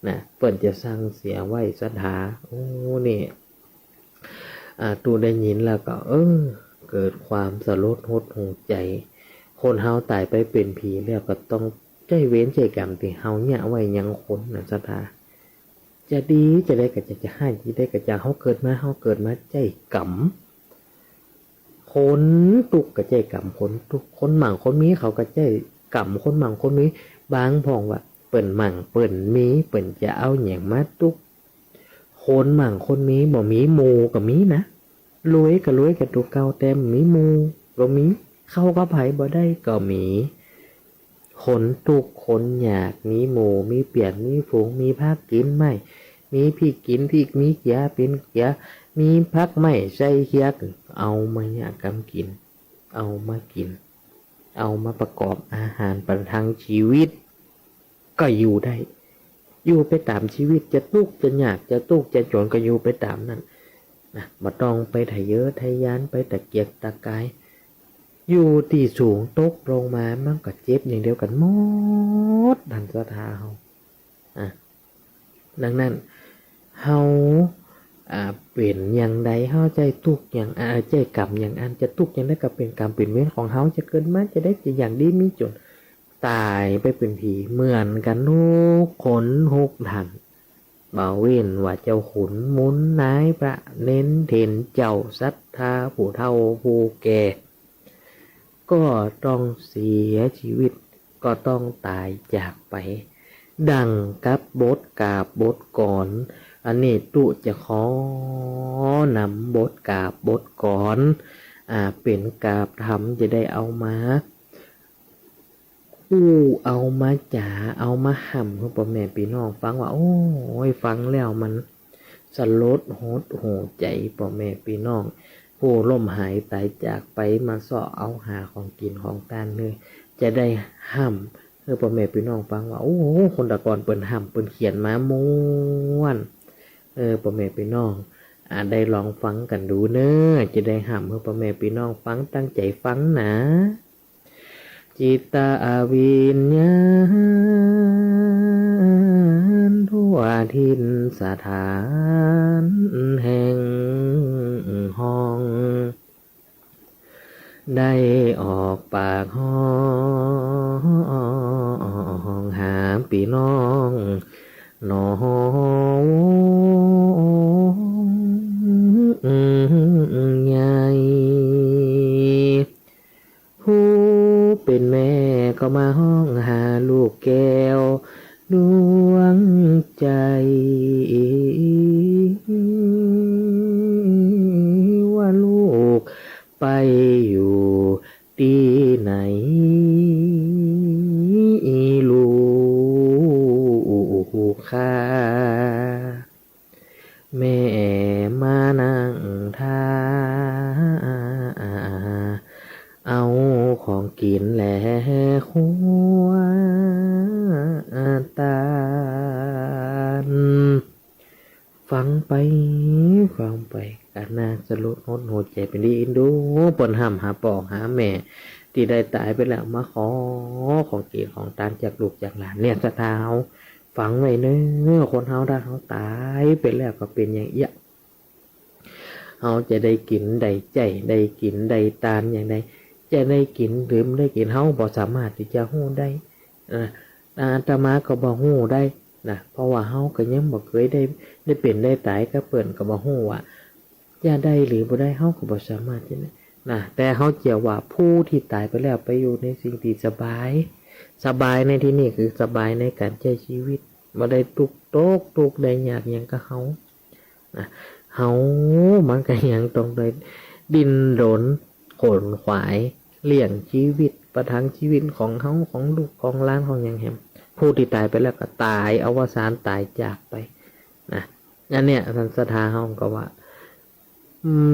นะเปิ่นจะสั่งเสียไว้สถาโอ้นี่ตูได้ยินแล้วก็เกิดความสลดหดหูใจคนเฮาตายไปเป็นผีแล้วก็ต้องใจเว้นใจกรรมที่เฮาเนี่ยไว้ยังคนนะสถาจะดีจะได้ก็จะให้ที่ได้ก็จะเฮาเกิดมาใจกรรมคนตุกก็ใจกรรมคนตุกคนหมั่งคนมีเขาก็ใจกรรมคนหมั่งคนมีบางพองว่าเปิ่นหมั่งเปิ่นมีเปิ่นจะเอาแหย่งมาตุกคนหมั่งคนมีบ่มีโมก็มีนะรวยก็รวยกับตัวเก่าแต่มีโมก็มีเข้าก็ไผบ่ได้ก็มีคนตุกคนอยากมีโมมีเปลี่ยนมีฝูงมีพักกินไม่มีพี่กินพี่มีเกียเป็นเกียมีพักไม่ใส่เคียกเอามาอยากกำกินเอามากินเอามาประกอบอาหารประทังชีวิตก็อยู่ได้อยู่ไปตามชีวิตจะทุกข์จะยากจะทุกข์จะจนก็อยู่ไปตามนั้นนะบ่ต้องไปไถเยอะไถยานไปตะเกียกตะกายอยู่ที่สูงตกลงมามันก็เจ็บอย่างเดียวกันหมดดันสถาเฮาดังนั้นเฮาเปลี่ยนอย่างใดเฮาใจทุกข์อย่างใจกรรมอย่างอันจะทุกข์อย่างใดก็เป็นกรรมเป็นเวรของเฮาจะเกิดมาจะได้จะอย่างดีมีจนตายไปเป็นผีเหมือนกันทุกคนทุกท่านบ่เว้นว่าเจ้าขุนมุนนายพระเน้นเถนเจ้าศรัทธาผู้เฒ่าผู้แก่ก็ต้องเสียชีวิตก็ต้องตายจากไปดังกับบทกาบบทก่อนอันนี้ตุจะขอนำบทกาบบทก่อนเป็นกาบธรรมจะได้เอามาเอามาจ๋าเอามาห่ำให้พ่อแม่พี่น้องฟังว่าโอ้ยฟังแล้วมันสลดหดหูใจพ่อแม่พี่น้องผู้ล่มหายตายจากไปมาเสาะเอาหาของกินของทานเลยจะได้ห่ำให้พ่อแม่พี่น้องฟังว่าโอ้คนตะกอนเปิ้นห่ำเปิ้นเขียนมาม้วนพ่อแม่พี่น้องได้ลองฟังกันดูเนอะจะได้ห่ำให้พ่อแม่พี่น้องฟังตั้งใจฟังนะจิตตวิญญาณทั่วทินสถานแห่งห้องได้ออกปากห้องหาพี่น้องน้องใหญ่ผู้เป็นแม่ก็มาห้องหาลูกแก้วดวงใจว่าลูกไปอยู่ที่ไหนลูกข้าแม่มานั่งท่าเอาของกินแหล่หัวตาฟังไปกันน่าจะลดหดหัวใจเป็นดีอินดูปนห้ำหาปอกหาแม่ที่ได้ตายไปแล้วมาขอของกินของทานจากลูกจากหลานเนี่ยสะเท้าฟังไว้เนื้อคนเฮาได้เขาตายไปแล้วก็เป็นอย่างเอี้ยเขาจะได้กินได้ใจได้กินได้ตานอย่างใดจะได้กินหรือไม่ได้กินเฮาบ่สามารถที่จะฮู้ได้อาตมาก็บ่ฮู้ได้นะเพราะว่าเฮาก็ยังบ่เคยได้เป็นได้ตายก็เปิ้นก็บ่ฮู้ว่าจะได้หรือบ่ได้เฮาก็บ่สามารถที่นะแต่เฮาเจียว่าผู้ที่ตายไปแล้วไปอยู่ในสิ่งที่สบายในที่นี้คือสบายในการใช้ชีวิตบ่ได้ทุกข์ได้ยากหยังกับเฮานะเฮามันก็ยังต้องได้ดิ้นรนขนขวายเลี้ยงชีวิตประทังชีวิตของเฮาของลูกของหลานของหยังแฮมผู้ที่ตายไปแล้วก็ตายอวสานตายจากไปนะอันเนี้ยท่านศรัทธาเฮาก็ว่า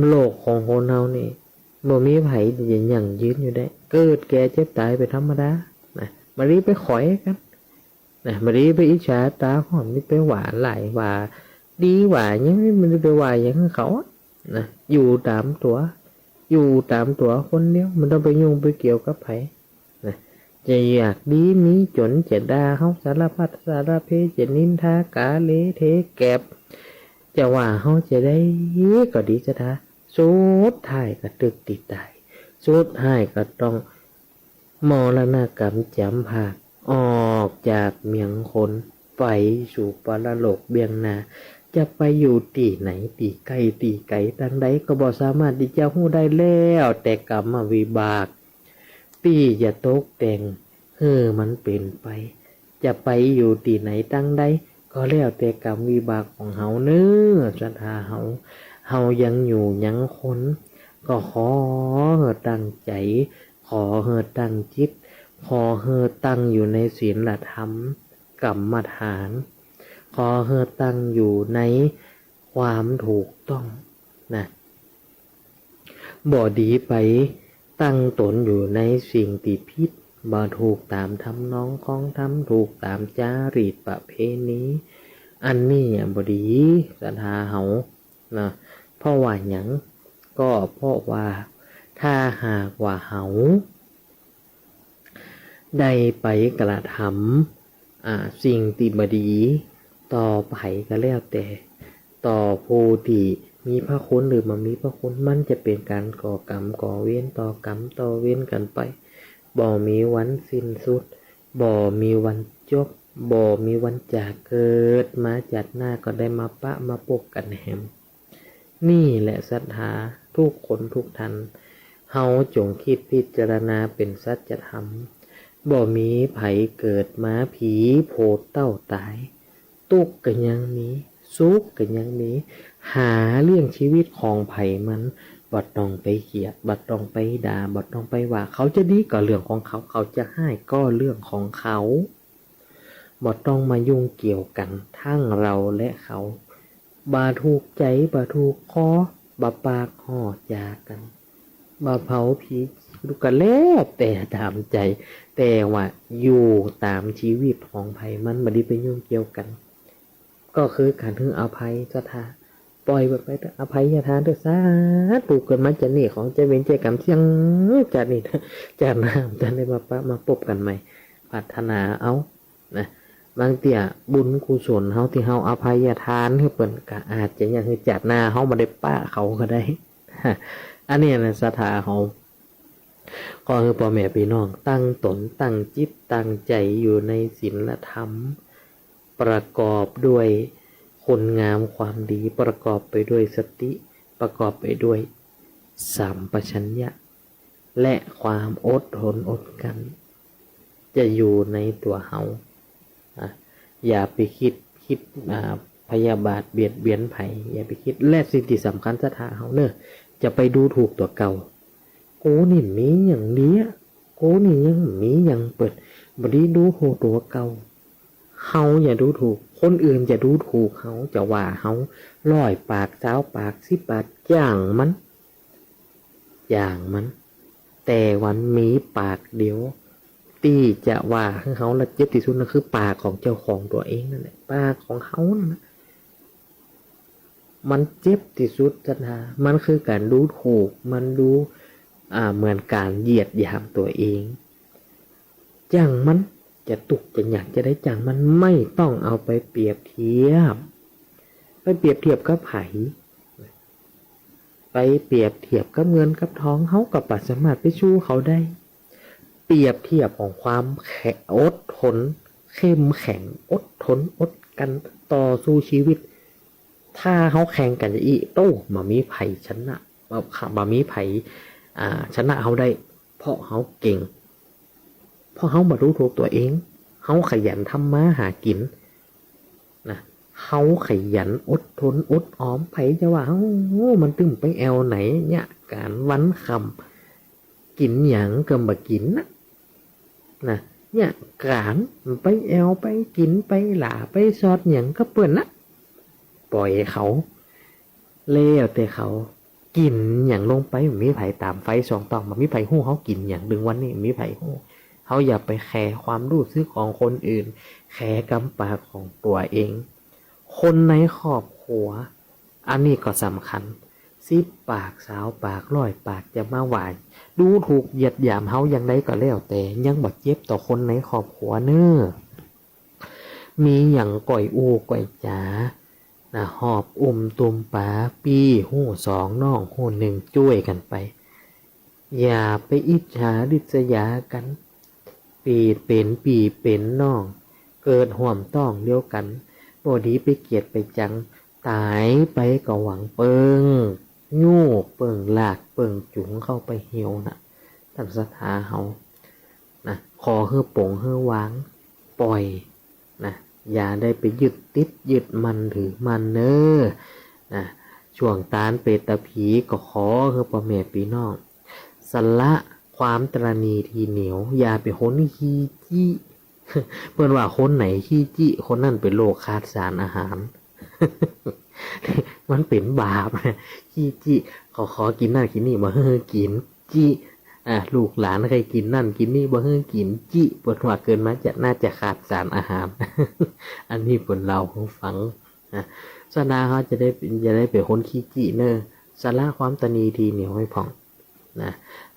โลกของคนเฮานี่บ่มีไผที่จะยั่งยืนอยู่ได้เกิดแก่เจ็บตายไปธรรมดานะ มารีไปขอยกันนะมารีไปอิจฉาตาหอมนี่ไปหวานหลายว่าดีหว่ายังไม่มันไปว่าอย่างเขานะอยู่ตามตัวคนเดียวมันต้องไปยุ่งไปเกี่ยวกับไผนะจะอยากดีมีจนจะด่าเขาสารพัดสารเพจะนินทากาเลเทแกบจะว่าเขาจะได้ก็ดีจะท้าสุดท้ายก็ตึกติดตายสุดท้ายก็ต้องมรณกรรมจำผากออกจากเมียงคนไปสู่ปรโลกเบียงนาจะไปอยู่ที่ไหนที่ไกลทางใดก็บ่สามารถที่จะฮู้ได้แล้วแต่กรรมวิบากที่จะตกแต่งมันเป็นไปจะไปอยู่ที่ไหนทางใดก็แล้วแต่กรรมวิบากของเฮาเนื้อสัทธาเฮายังอยู่ยังคนก็ขอตั้งใจขอตั้งจิตขอตั้งอยู่ในศีลธรรมกรรมฐานขอตั้งอยู่ในความถูกต้องนะบ่ดีไปตั้งตนอยู่ในสิ่งที่ผิดบ่ถูกตามทำนองของธรรมถูกตามจารีตประเพณีอันนี้บ่ดีศรัทธาเฮานะเพราะว่าหยังก็เพราะว่าถ้าหากว่าเฮาได้ไปกระทำสิ่งที่บ่ดีต่อไปก็แล้วแต่ต่อผู้ที่มีพระคุณหรือมันมีพระคุณมันจะเป็นการก่อกรรมก่อเวรต่อกรรมต่อเวรกันไปบ่มีวันสิ้นสุดบ่มีวันจบบ่มีวันจากเกิดมาจัดหน้าก็ได้มาปะมาปกกันแหมนี่แหละศรัทธาทุกคนทุกท่านเฮาจงคิดพิจารณาเป็นสัจธรรมบ่มีไผเกิดมาผีโผดเต้าตายทุกข์ก็ยังมีสุขก็ยังมีหาเรื่องชีวิตของไผมันบ่ต้องไปเกลียดบ่ต้องไปด่าบ่ต้องไปว่าเขาจะดีก็เรื่องของเขาเขาจะให้ก็เรื่องของเขาบ่ต้องมายุ่งเกี่ยวกันทั้งเราและเขาบ่ถูกใจบ่ถูกคอบ่ปากห่อจากันบ่เผาผีดูกันแล้วแต่ตามใจแต่ว่าอยู่ตามชีวิตของไผมันบ่ได้ไปยุ่งเกี่ยวกันก็คือการให้อภัยศรัทธาปล่อยไปอภัยทานเถอะสาธุเกิดมาจะนี่ของจะเว้นใจกรรมเสียงจะนี่จะน้ำจะได้มาพบกันใหม่พัฒนาเอานะบางเตี่ยบุญกุศลเฮาที่เฮาอภัยทานให้เปิ่นก็อาจจะยังคือจัดหน้าเฮาบ่ได้ป้าเขาก็ได้อันนี้นะศรัทธาเฮาก็คือพ่อแม่พี่น้องตั้งตนตั้งจิตตั้งใจอยู่ในศีลธรรมประกอบด้วยคุณงามความดีประกอบไปด้วยสติประกอบไปด้วยสัมปชัญญะและความอดทนอดกันจะอยู่ในตัวเฮาอย่าไปคิดพยาบาทเบียดเบียนไผอย่าไปคิดและสิ่งที่สำคัญศรัทธาเฮาเนอะจะไปดูถูกตัวเก่ากูนี่มีอย่างนี้กูนี่ยังมีอย่างเปิดบ่ได้ดูถูกตัวเก่าเฮาอย่าดูถูกคนอื่นจะดูถูกเฮาจะว่าเฮาร้อยปากเจ้าปาก10 บาทอย่างมันแต่วันมีปากเดียวที่จะว่าเฮาละเจ็บที่สุดนั่นคือปากของเจ้าของตัวเองนั่นแหละปากของเฮานั่นนะมันเจ็บที่สุดจังหามันคือการดูถูกมันดูเหมือนการเหยียดหยามตัวเองจังมันจะตุกจะอยากจะได้จังมันไม่ต้องเอาไปเปรียบเทียบกับไผไปเปรียบเทียบกับเงินกับทองเขากับปัสามารถไปชูเขาได้เปรียบเทียบของความอดทนเข้มแข็งอดทนอดกันต่อสู้ชีวิตถ้าเขาแข่งกันจะอีโต้มามีไผชนะมามีไผชนะเขาได้เพราะเขาเก่งเพราะเขาบรรลุถูกตัวเองเขาขยันทำมาหากินนะเขาขยันอดทนอดออมไผจะว่ามันตึงไปแอวไหนเนี่ยการวันคำกินหยังก็บ่กินนะเนี่ยการไปแอวไปกินไปหล่าไปซอดหยังก็เปื่อนนะปล่อยเขาเลี้ยวแต่เขากินอย่างลงไปมีไผตามไฟสองตองมันมีไผหู้เขากินอย่างดึงวันนี้มีไผหู้ เขาอย่าไปแคร์ความรู้สึกของคนอื่นแคร์กำปากของตัวเอง คนในครอบครัวอันนี้ก็สำคัญ10 ปาก20 ปาก100 ปากจะมาว่าดูถูกเหยียดหยามเฮาอย่างใดก็แล้วแต่ยังบ่เจ็บต่อคนในครอบครัวเน้อมีหยังก่อยอูก่อยจ๋านะหอบตุมป๋าปีหู้2น้องหู้1ช่วยกันไปอย่าไปอิจฉาริษยากันปีเป็นน้องเกิดห่วมต้องเดียวกันบ่ดีไปเกลียดไปจังตายไปก็หวังเปิงยูเปิงลากเปิงจุงเข้าไปเหี่ยวนะท่านศรัทธาเฮานะขอเฮือโป่งเฮือวางปล่อยนะอย่าได้ไปยึดติดยึดมันถือมันเน้อนะช่วงตานเปตะผีก็ขอเฮือพ่อแม่พี่น้องสละความตรณีทีเหนียวอย่าไปค้นขี้จี้เพื่อนว่าคนไหนขี้จี้คนนั่นเป็นโรคขาดสารอาหาร มันเป็นบาปนะขี้จี้ขอกินนั่นกินนี่บ่เฮ้อกินจี้ลูกหลานใครกินนั่นกินนี่บ่เฮ้อกินจี้เปิดว่าเกินมาจะน่าจะขาดสารอาหาร อันนี้ผลเราของฟังสนาเขาจะได้เป็นคนขี้จี้เนอะสละความตนีทีเหนียวให้ผ่องนะ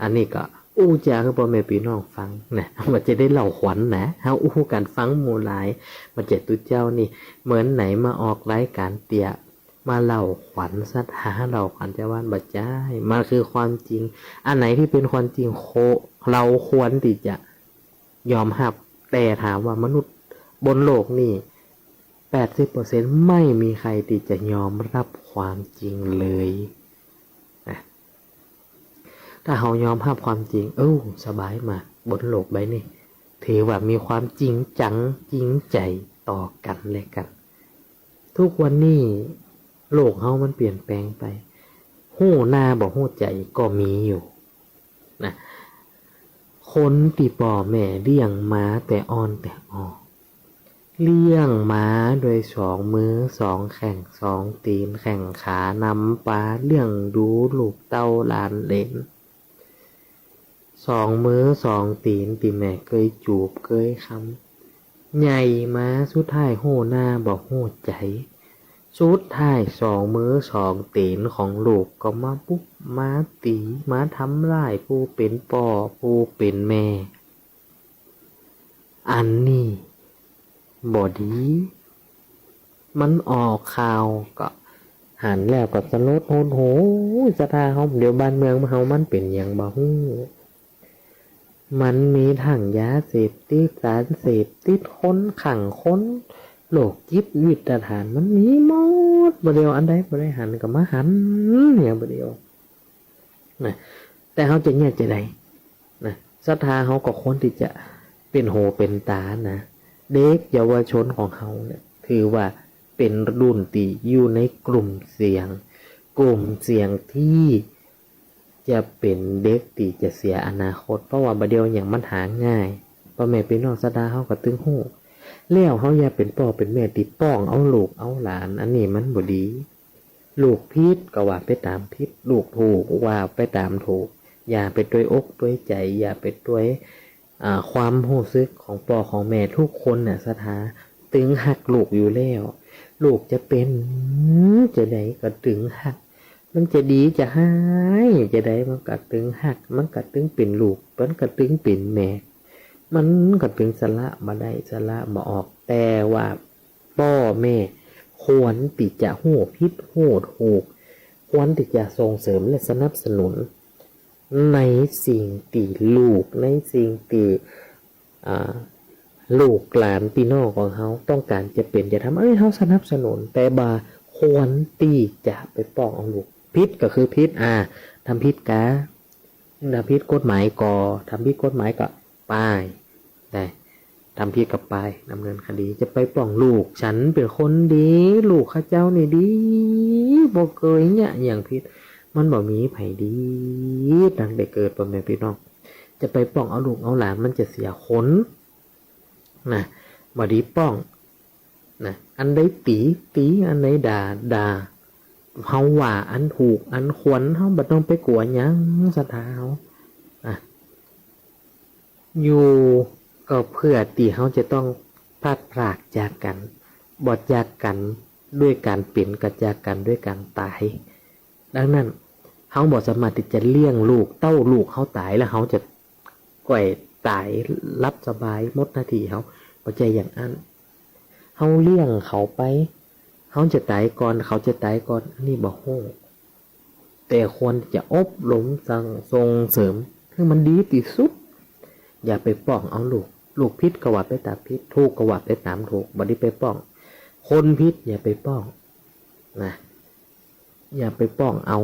อันนี้ก็อู้จาคือพ่อแม่พี่น้องฟังนะมันจะได้เล่าขวัญนะเฮาอู้กันฟังหมู่หลายมันจะตุเจ้านี่เหมือนไหนมาออกรายการเตี่ยมาเล่าขวัญสัทธาเล่าขวัญเจ้าว่านบัดจ้ายมันคือความจริงอันไหนที่เป็นความจริงเราควรที่จะยอมรับแต่ถามว่ามนุษย์บนโลกนี่ 80% ไม่มีใครที่จะยอมรับความจริงเลยนะถ้าเรายอมรับความจริงสบายมากบนโลกใบนี้ถือว่ามีความจริงจังจริงใจต่อกันและกัน ทุกวันนี้โลกเฮามันเปลี่ยนแปลงไปหู้หน้าบ่หู้ใจก็มีอยู่นะคนที่พ่อแม่เลี้ยงม้าแต่อ่อนแต่ออกเลี้ยงม้าโดย2 มือ2 แข้ง2 ตีนแข่งขานำปลาเลี้ยงดูลูกเต้าหลานเหลน2 มือ2 ตีนที่แม่เคยจูบเคยคำใหญ่ม้าสุดท้ายหู้หน้าบ่หู้ใจสุดท้าย2 มือ2 ตีนของลูกก็มาปุ๊บมาตีมาทำร้ายผู้เป็นพ่อผู้เป็นแม่อันนี้บ่ดีมันออกข่าวก็หันแล้วก็สลดโหสถาเฮาเดี๋ยวบ้านเมืองเฮามันเป็นอย่างบ่ฮู้มันมีทั้งยาเสพติดสารเสพติดคนขังคนโรคจิตวิทยามันมีหมดบ่เดียวอันใดบ่ได้หันก็มาหันเนี่ยบ่เดียวนะแต่เฮาจะแยกจะได้นะศรัทธาเฮาก็ควรที่จะเป็นหูเป็นตานะเด็กเยาวชนของเขาเนี่ยถือว่าเป็นรุ่นที่อยู่ในกลุ่มเสี่ยงที่จะเป็นเด็กที่จะเสียอนาคตเพราะว่าบัดเดียวอย่างมันหาง่ายพ่อแม่พี่น้องศรัทธาเขาก็ตึงหู้แล้วเขาอย่าเป็นพ่อเป็นแม่ติดป้องเอาลูกเอาหลานอันนี้มันบ่ดีลูกผิดก็ว่าไปตามผิดลูกถูกว่าไปตามถูกอย่าไปด้วยอกด้วยใจอย่าไปด้วยความรู้สึกของพ่อของแม่ทุกคนน่ะศรัทธาตึงหักลูกอยู่แล้วลูกจะเป็นจะได้ก็ตึงหักมันจะดีจะหายจะได้มันก็ตึงหักมันก็ตึงเป็นลูกมันก็ตึงเป็นแม่มันก็ตึงสละมาได้สละมาออกแต่ว่าพ่อแม่ควรที่จะหู้ผิดหู้ถูกควรที่จะส่งเสริมและสนับสนุนในสิ่งที่ลูกในสิ่งที่ลูกหลานพี่น้องของเขาต้องการจะเป็นจะทำเขาสนับสนุนแต่บาควรที่จะไปป้องเอาลูกพิษก็คือพิษทำพิษกะทำพิษกฎหมายก่อทำพิษกฎหมายก็ป้ายได้ทำพิษกับป้ายดำเนินคดีจะไปป้องลูกฉันเป็นคนดีลูกข้าเจ้านี่ดีบ่เคยเนี่ยอย่างพิษมันบ่มีไผดีดังได้เกิดพ่อแม่พี่น้องจะไปป้องเอาลูกเอาหลานมันจะเสียคนนะบ่ดีป้องนะอันใดตีอันใดด่าเฮาว่าอันถูกอันควรเฮาบ่ต้องไปกลัวหยังศรัทธาเฮา อยู่ก็เพื่อตีเขาจะต้องพลาดพลากจากกันบอดจากกันด้วยการเปลี่ยนกับจากกันด้วยการตายดังนั้นเขาบอกสามารถที่จะเลี้ยงลูกเต้าลูกเขาตายแล้วเขาจะก่อยตายรับสบายหมดหน้าที่เขาปัจจัยอย่างนั้นเขาเลี้ยงเขาไปเขาจะตายก่อนเขาจะตายก่อนอันนี้บอกโหแต่ควรจะอบรมสั่งส่งเสริมคือมันดีที่สุดอย่าไปป้องเอาลูกพิษก็ว่าไปตามพิษถูกก็ว่าไปตามถูกบ่ได้ไปป้องคนพิษอย่าไปป้องนะอย่าไปป้องเอา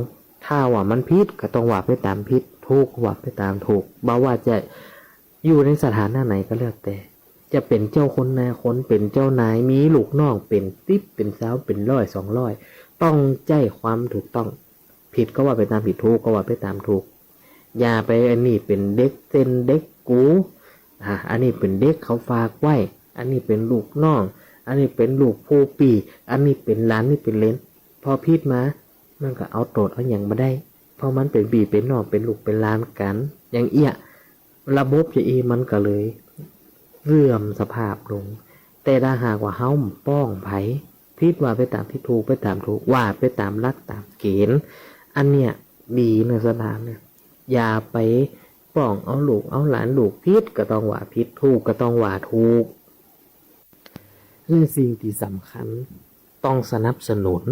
ถ้าว่ามันพิษก็ต้องว่าไปตามพิษถูกก็ว่าไปตามถูกบ่ว่าจะอยู่ในสถานะไหนก็แล้วแต่จะเป็นเจ้าคนนายคนเป็นเจ้านายมีลูกน้องเป็นติ๊บเป็นสาวเป็น100 200ต้องใจความถูกต้องผิดก็ว่าไปตามผิดถูกก็ว่าไปตามถูกอย่าไปอันนี้เป็นเด็กเส้นเด็กกูอันนี้เป็นเด็กเขาฝากไว้อันนี้เป็นลูกน้องอันนี้เป็นลูกผู้ปีอันนี้เป็นหลานนี่เป็นเลนพอพิดมามันก็เอาโตดเอาอย่างมาได้เพราะมันเป็นบีเป็นน้องเป็นลูกเป็นหลานกันอย่างเอี้ยระบบจะมันก็เลยเสื่อมสภาพลงแต่ถ้าหากว่าเฮาป้องไผพิดว่าไปตามที่ถูกไปตามถูกว่าไปตามหลักตามเกณฑ์อันเนี้ยดีในสถานเนี่ยอย่าไปป้องเอาลูกเอาหลานลูกพิษก็ต้องว่าพิษถูกก็ต้องว่าถูกคือสิ่งที่สำคัญต้องสนับสนุน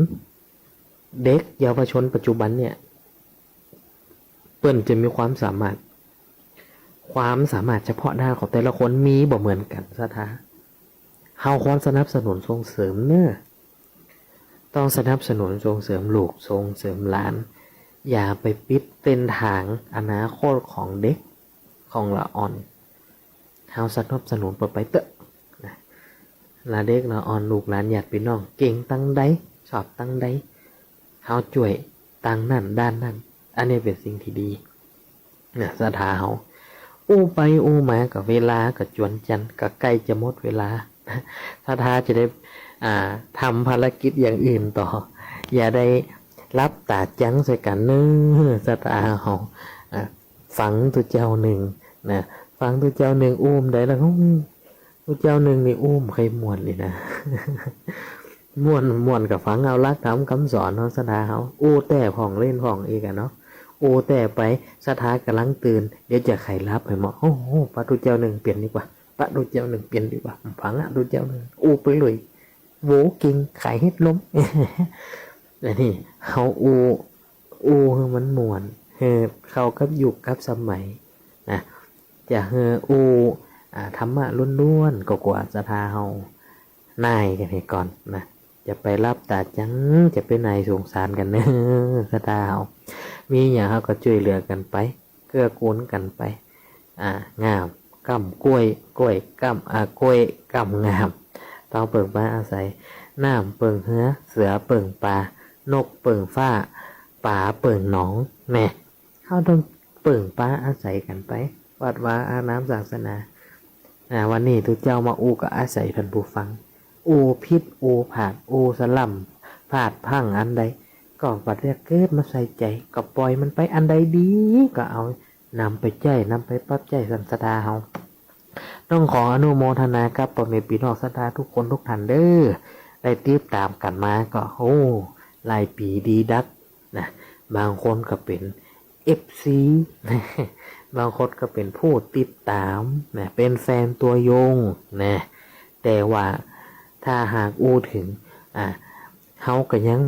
เด็กเยาวชนปัจจุบันเนี่ยเปิ้นจะมีความสามารถเฉพาะด้านของแต่ละคนมีบ่เหมือนกันซะท้าเฮาควรสนับสนุนส่งเสริมเน้อต้องสนับสนุนส่งเสริมลูกส่งเสริมหลานอย่าไปปิดเส้นทางอนาคตของเด็กของละอ่อนเฮาสนับสนุนไปเตอะนะละเด็กละอ่อนลูกหลานญาติพี่น้องเก่งตั้งใดชอบตั้งใดเฮาช่วยตั้งนั่นด้านนั่นอันนี้เป็นสิ่งที่ดีนะสถาเฮาอู้ไปอู้มากับเวลากับจวนจันกับใกล้จะหมดเวลาสถาจะได้ทำภารกิจอย่างอื่นต่ออย่าได้รับตาจังใส่กันเนื้อสตาเฮาฝังตัวเจ้าหนึ่งนะฝังตัวเจ้าหนึ่งอุ้มได้แล้วตัวเจ้าหนึ่งนี่อุ้มใครม่วนเลยนะ ม่วนกับฝังเอาลักทำคำสอนของสตาเฮาอู้แต่ผ่องเล่นผ่องอีกอะเนาะอู้แต่ไปสถากำลังตื่นเดี๋ยวจะไขรับให้หมอโอ้โหปะตัวเจ้าหนึ่งเปลี่ยนดีกว่าปะตัวเจ้าหนึ่งเปลี่ยนดีกว่าฝังตัวเจ้าหนึ่งอู้ไปเลยโวกิงไข่เฮ็ดล้ม และนี่เขาอูมันม่วนเขากับยุคกับสมัยนะจะอูธรรมะล้วนๆก็กว่าสถาเฮานายกันให้ก่อนนะจะไปรับตาจังจะไปนายสงสารกันเนอะสถาเฮามีอย่างเขาก็ช่วยเหลือกันไปเกื้อกูลกันไปงามกำกล้วยกล้วยกำงามต้องเปิ่งปลาอาศัยน้ำเปิ่งเหือเสือเปิ่งปลานกเปิ่งฟ้าป่าเปิ่งหนองแม่เขาต้องเปิ่งป้าอาศัยกันไปวัดวาอาน้ำศาสนาวันนี้ทุกเจ้ามาอูก็อาศัยท่านผู้ฟังอูพิษอูผาดอูสลัมผาดพังอันใดก็บัดเรียกเกิดมาใส่ใจก็ปล่อยมันไปอันใดดีก็เอานำไปใจนำไปปรับใจสันสดาเฮาต้องขออนุโมทนากับพ่อแม่พี่น้องสดาทุกคนทุกท่านเด้อได้ติดตามกันมาก็หลายปีดีดักนะบางคนก็เป็น FC บางคนก็เป็นผู้ติดตามนะเป็นแฟนตัวยงนะแต่ว่าถ้าหากอู้ถึงเฮาก็ยัง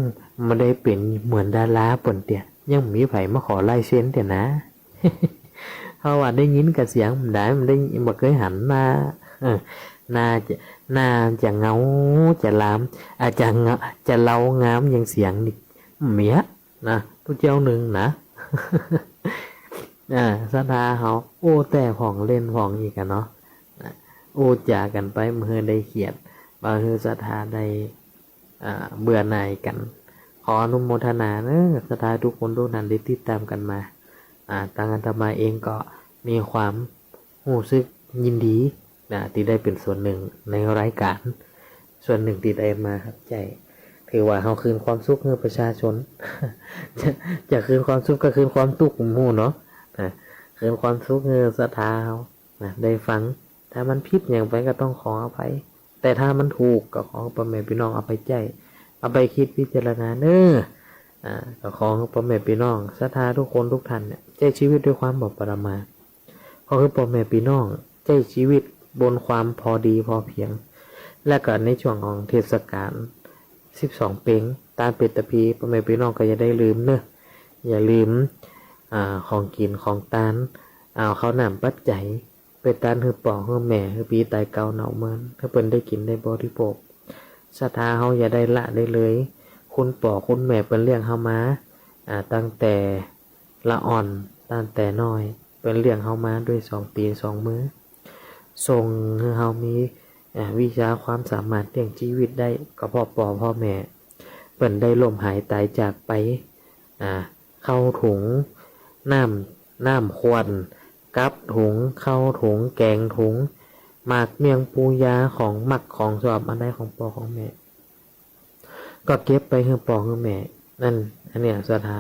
ไม่ได้เป็นเหมือนดาราเปิ่นเตี่ยยังมีไผมาขอลายเซ็นเตี่ยนะ เพราะว่าได้ยินกับเสียงมันได้บ่เคยหันมาน่าจะเงาจะลามอาจจะเงาจะเล่างามอย่างเสียงนี่เมียนะตัวเจ้าหนึ่งนะสถาเฮาแต่ผ่องเล่นผ่องอีกกันเนาะจากันไปเมื่อได้เขียดบางสถาได้เบื่อหน่ายกันขออนุโมทนาเนอะสถาทุกคนทุกท่านได้ติดตามกันมาทางอาตมาเองก็มีความรู้สึกยินดีที่ได้เป็นส่วนหนึ่งในรายการส่วนหนึ่งที่ได้มาครับใจถือว่าเขาคืนความสุขให้ประชาชน จะคืนความสุขก็คืนความทุกข์หมู่เนาะคืนความสุขให้ศรัทธาเขา นะได้ฟังถ้ามันผิดอย่างไปก็ต้องขออภัยแต่ถ้ามันถูกก็ขอพ่อแม่พี่น้องเอาไปใจเอาไปคิดพิจารณาเน้อก็ขอพ่อแม่พี่น้องศรัทธาทุกคนทุกท่านเนี่ยใช้ชีวิตด้วยความบประมาทขอให้พ่อแม่พี่น้องใช้ชีวิตบนความพอดีพอเพียงและก็ในช่วงของเทศกาล12 เพ็งตามเป็ดตะพีพ่อแม่พี่น้องก็อย่าได้ลืมเนอะอย่าลืมของกินของตานเอาข้าวหนามปัจจัยไปตานคือปอกคือแม่คือปีตายเก่าเนาเมือนถ้าเพิ่นได้กินได้บริโภคศรัทธาเฮาอย่าได้ละได้เลยคุณปอกคุณแม่เพิ่นเลี้ยงเฮามาตั้งแต่ละอ่อนตั้งแต่น้อยเพิ่นเลี้ยงเฮามาด้วย2 ปี2 มื้อส่งให้เฮามีวิชาความสามารถเลี้ยงชีวิตได้ก็พ่อแม่เพิ่นได้ล้มหายตายจากไปเข้าถุงน้ำควรกับถุงเข้าถุงแกงถุงหมากเมียงปูยาของหมักของสอบอันใดของพ่อของแม่ก็เก็บไปให้พ่อให้แม่นั่นอันเนี้ยศรัทธา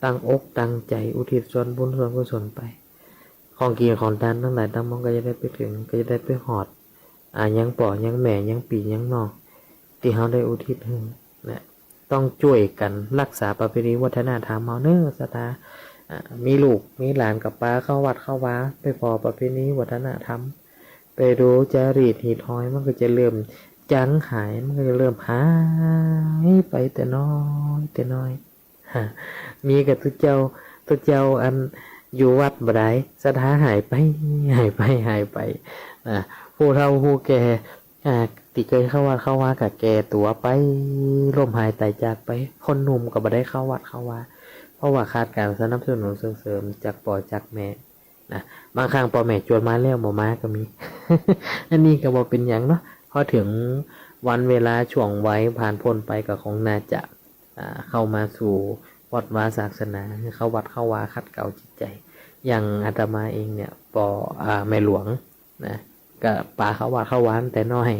ตั้งอกตั้งใจอุทิศส่วนบุญส่วนกุศลไปของกินของทานทั้งหลายทั้งมวลก็จะได้ไปถึงก็จะได้ไปหอดยังป่อยังแม่ยังปียังนอกที่เขาได้อุทิศให้นะต้องช่วยกันรักษาประเพณีวัฒนธรรมเอาเนื้อศรัทธามีลูกมีหลานกับป้าเข้าวัดเข้าวาไปพอประเพณีวัฒนธรรมไปดูจารีตหีดห้อยมันก็จะเริ่มจางหายมันก็จะเริ่มหายไปแต่น้อยมีกับทุกเจ้าอันอยู่วัดบ่ได้ศรัทธาหายไปผู้เฒ่าผู้แก่ติเคยเข้าวัดเข้าวากับแก่ตัวไปร่มหายตายจากไปคนหนุ่มก็บ่ได้เข้าวัดเข้าวาเพราะว่าขาดการสนับสนุนส่งเสริมจากพ่อจากแม่นะบางครั้งพ่อแม่ชวนมาแล้วบ่มาก็มี อันนี้ก็บ่เป็นหยังเนาะพอถึงวันเวลาช่วงไว้ผ่านพ้นไปก็คงน่าจะเข้ามาสู่วัดวาศาสนาเข้าวัดเข้าวาขัดเกลาจิตใจอย่างอาตมาเองเนี่ยแม่หลวงนะก็ป่าเข้าวัดเข้าวาแต่น้อย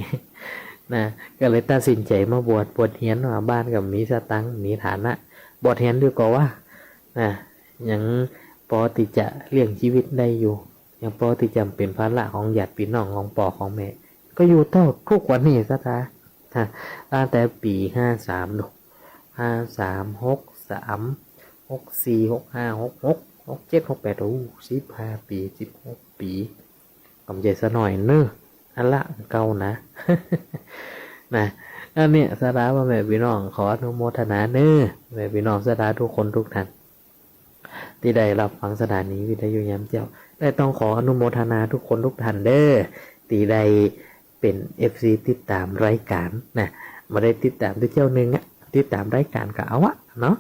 นะก็เลยตัดสินใจมาบวชเฮียนว่าบ้านกับมีสตังค์มีฐานะบวชเฮียนด้วยก็ว่านะยังพอที่จะเลี้ยงชีวิตได้อยู่ยังพอที่จะเป็นภาระของญาติพี่น้องของพ่อของแม่ก็อยู่เท่าทุกวันนี้ซะท่าตั้งแต่ปี53 64 65 66 67 6815 ปี16 ปีกำใจซะหน่อยเนอะอันละเก่านะ นะอันเนี้ยสาระว่าแม่พี่น้องขออนุโมทนาเนอะแม่พี่น้องสาระทุกคนทุกท่านที่ได้รับฟังสถานีวิทยุยามเจ้าได้ต้องขออนุโมทนาทุกคนทุกท่านเด้อที่ได้เป็น FC ติดตามรายการนะมาได้ติดตามด้วยเจ้าหนึ่งติดตามรายการก็เอาเนาะ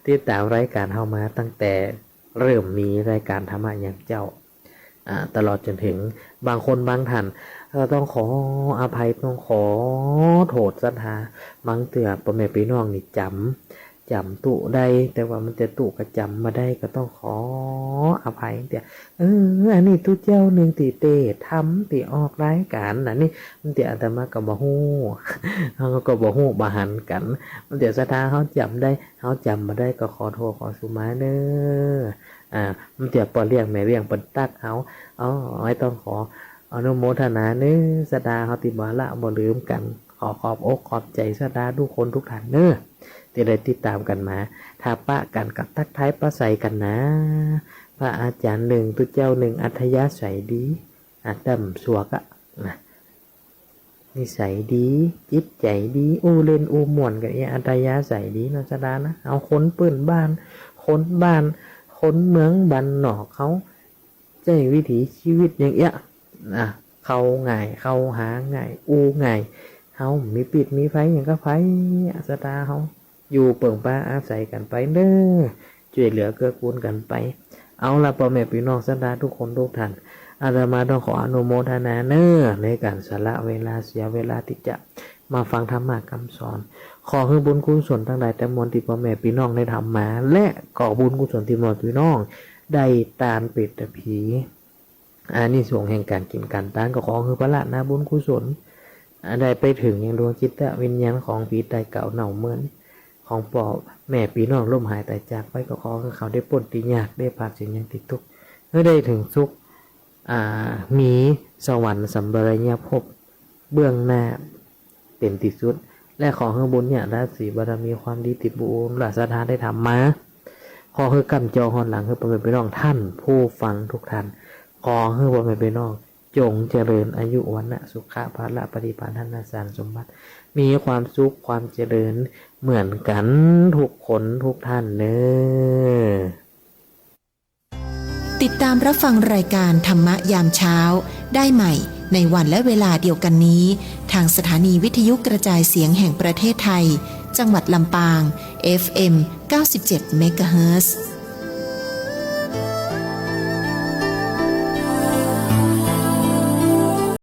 ติดตามรายการเข้ามาตั้งแต่เริ่มมีรายการธรรมะอย่างเจ้าตลอดจนถึงบางคนบางท่านก็ต้องขออภัยต้องขอโทษศรัทธาบางเตือพ่อแม่พี่น้องนี่จำตุได้แต่ว่ามันจะตุก็จำมาได้ก็ต้องขออภัยแต่อันนี้ตุเจ้าหนึ่งตีเตะทำตีออกรายการนะนี่มันเดี๋ยวอาตมาก็บ่ฮู้ เขาก็บ่ฮู้บ่หันกันมันเดี๋ยวศรัทธาเขาจำได้เขาจำมาได้ก็ขอโทษขอสุมาเด้อมันเดี๋ยวปอเรียกแม่เรียกปนตักเขาไม่ต้องขออนุโมทนาเนื้อศรัทธาเขาติบ่ละบ่ลืมกันขอขอบอกขอบใจศรัทธาทุกคนทุกท่านเด้อที่ได้ติดตามกันมาถ้าปะกันกับทักทายประใสกันนะพระอาจารย์หนึ่งตุเจ้าหนึ่งอัธยาศัยดีดำสวกนะนิสัยดีจิตใจดีเล่นม่วนกันอัธยาศัยดีนะศรัทธานะเอาคนปืนบ้านคนเมืองบ้านนอกเขาใจวิถีชีวิตอย่างเงี้ยเขาง่ายเขาหาง่ายง่ายเขามีปิดมีไฟอย่างก็ไฟศรัทธาเขาอยู่เปิ่งป้าอาศัยกันไปเด้อช่วยเหลือเกื้อกูลกันไปเอาละพ่อแม่พี่น้องศรัทธาทุกคนทุกท่านอาตมาต้องขออนุโมทนาเน้อในการสละเวลาเสียเวลาที่จะมาฟังธรรมะคำสอนขอให้บุญกุศลทั้งหลายแต่มวลที่พ่อแม่พี่น้องได้ทำมาและขอบุญกุศลที่มวลพี่น้องได้ตานเป็ดตะผีนี่ส่วนแห่งการกินการทานก็ขอคือพระละนะบุญกุศลได้ไปถึงยังดวงจิตวิญญาณของผีตายเก่าเน่าเหมือนของพ่อแม่พี่น้องล่มหายตายจากไปก็ขอให้เขาได้พ้นติยากได้ผ่านสิ่งยังติดทุกข์ให้ได้ถึงสุข มีสวรรค์สัมปรายภพเบื้องหน้าเป็นที่สุดและขอให้บุญเนี่ยราศีบารมีความดีติดบุญราศรัทธาได้ทำมาขอให้กำจอหอนหลังให้เป็นไปน้องท่านผู้ฟังทุกท่านขอให้เป็นไปน้องจงเจริญอายุวันนะสุขะภาละปฏิภาณธนาสารสมบัติมีความสุขความเจริญเหมือนกันทุกคนทุกท่านเนอ ติดตามรับฟังรายการธรรมะยามเช้าได้ใหม่ในวันและเวลาเดียวกันนี้ทางสถานีวิทยุกระจายเสียงแห่งประเทศไทยจังหวัดลำปาง FM 97 เมกะเฮิรตซ์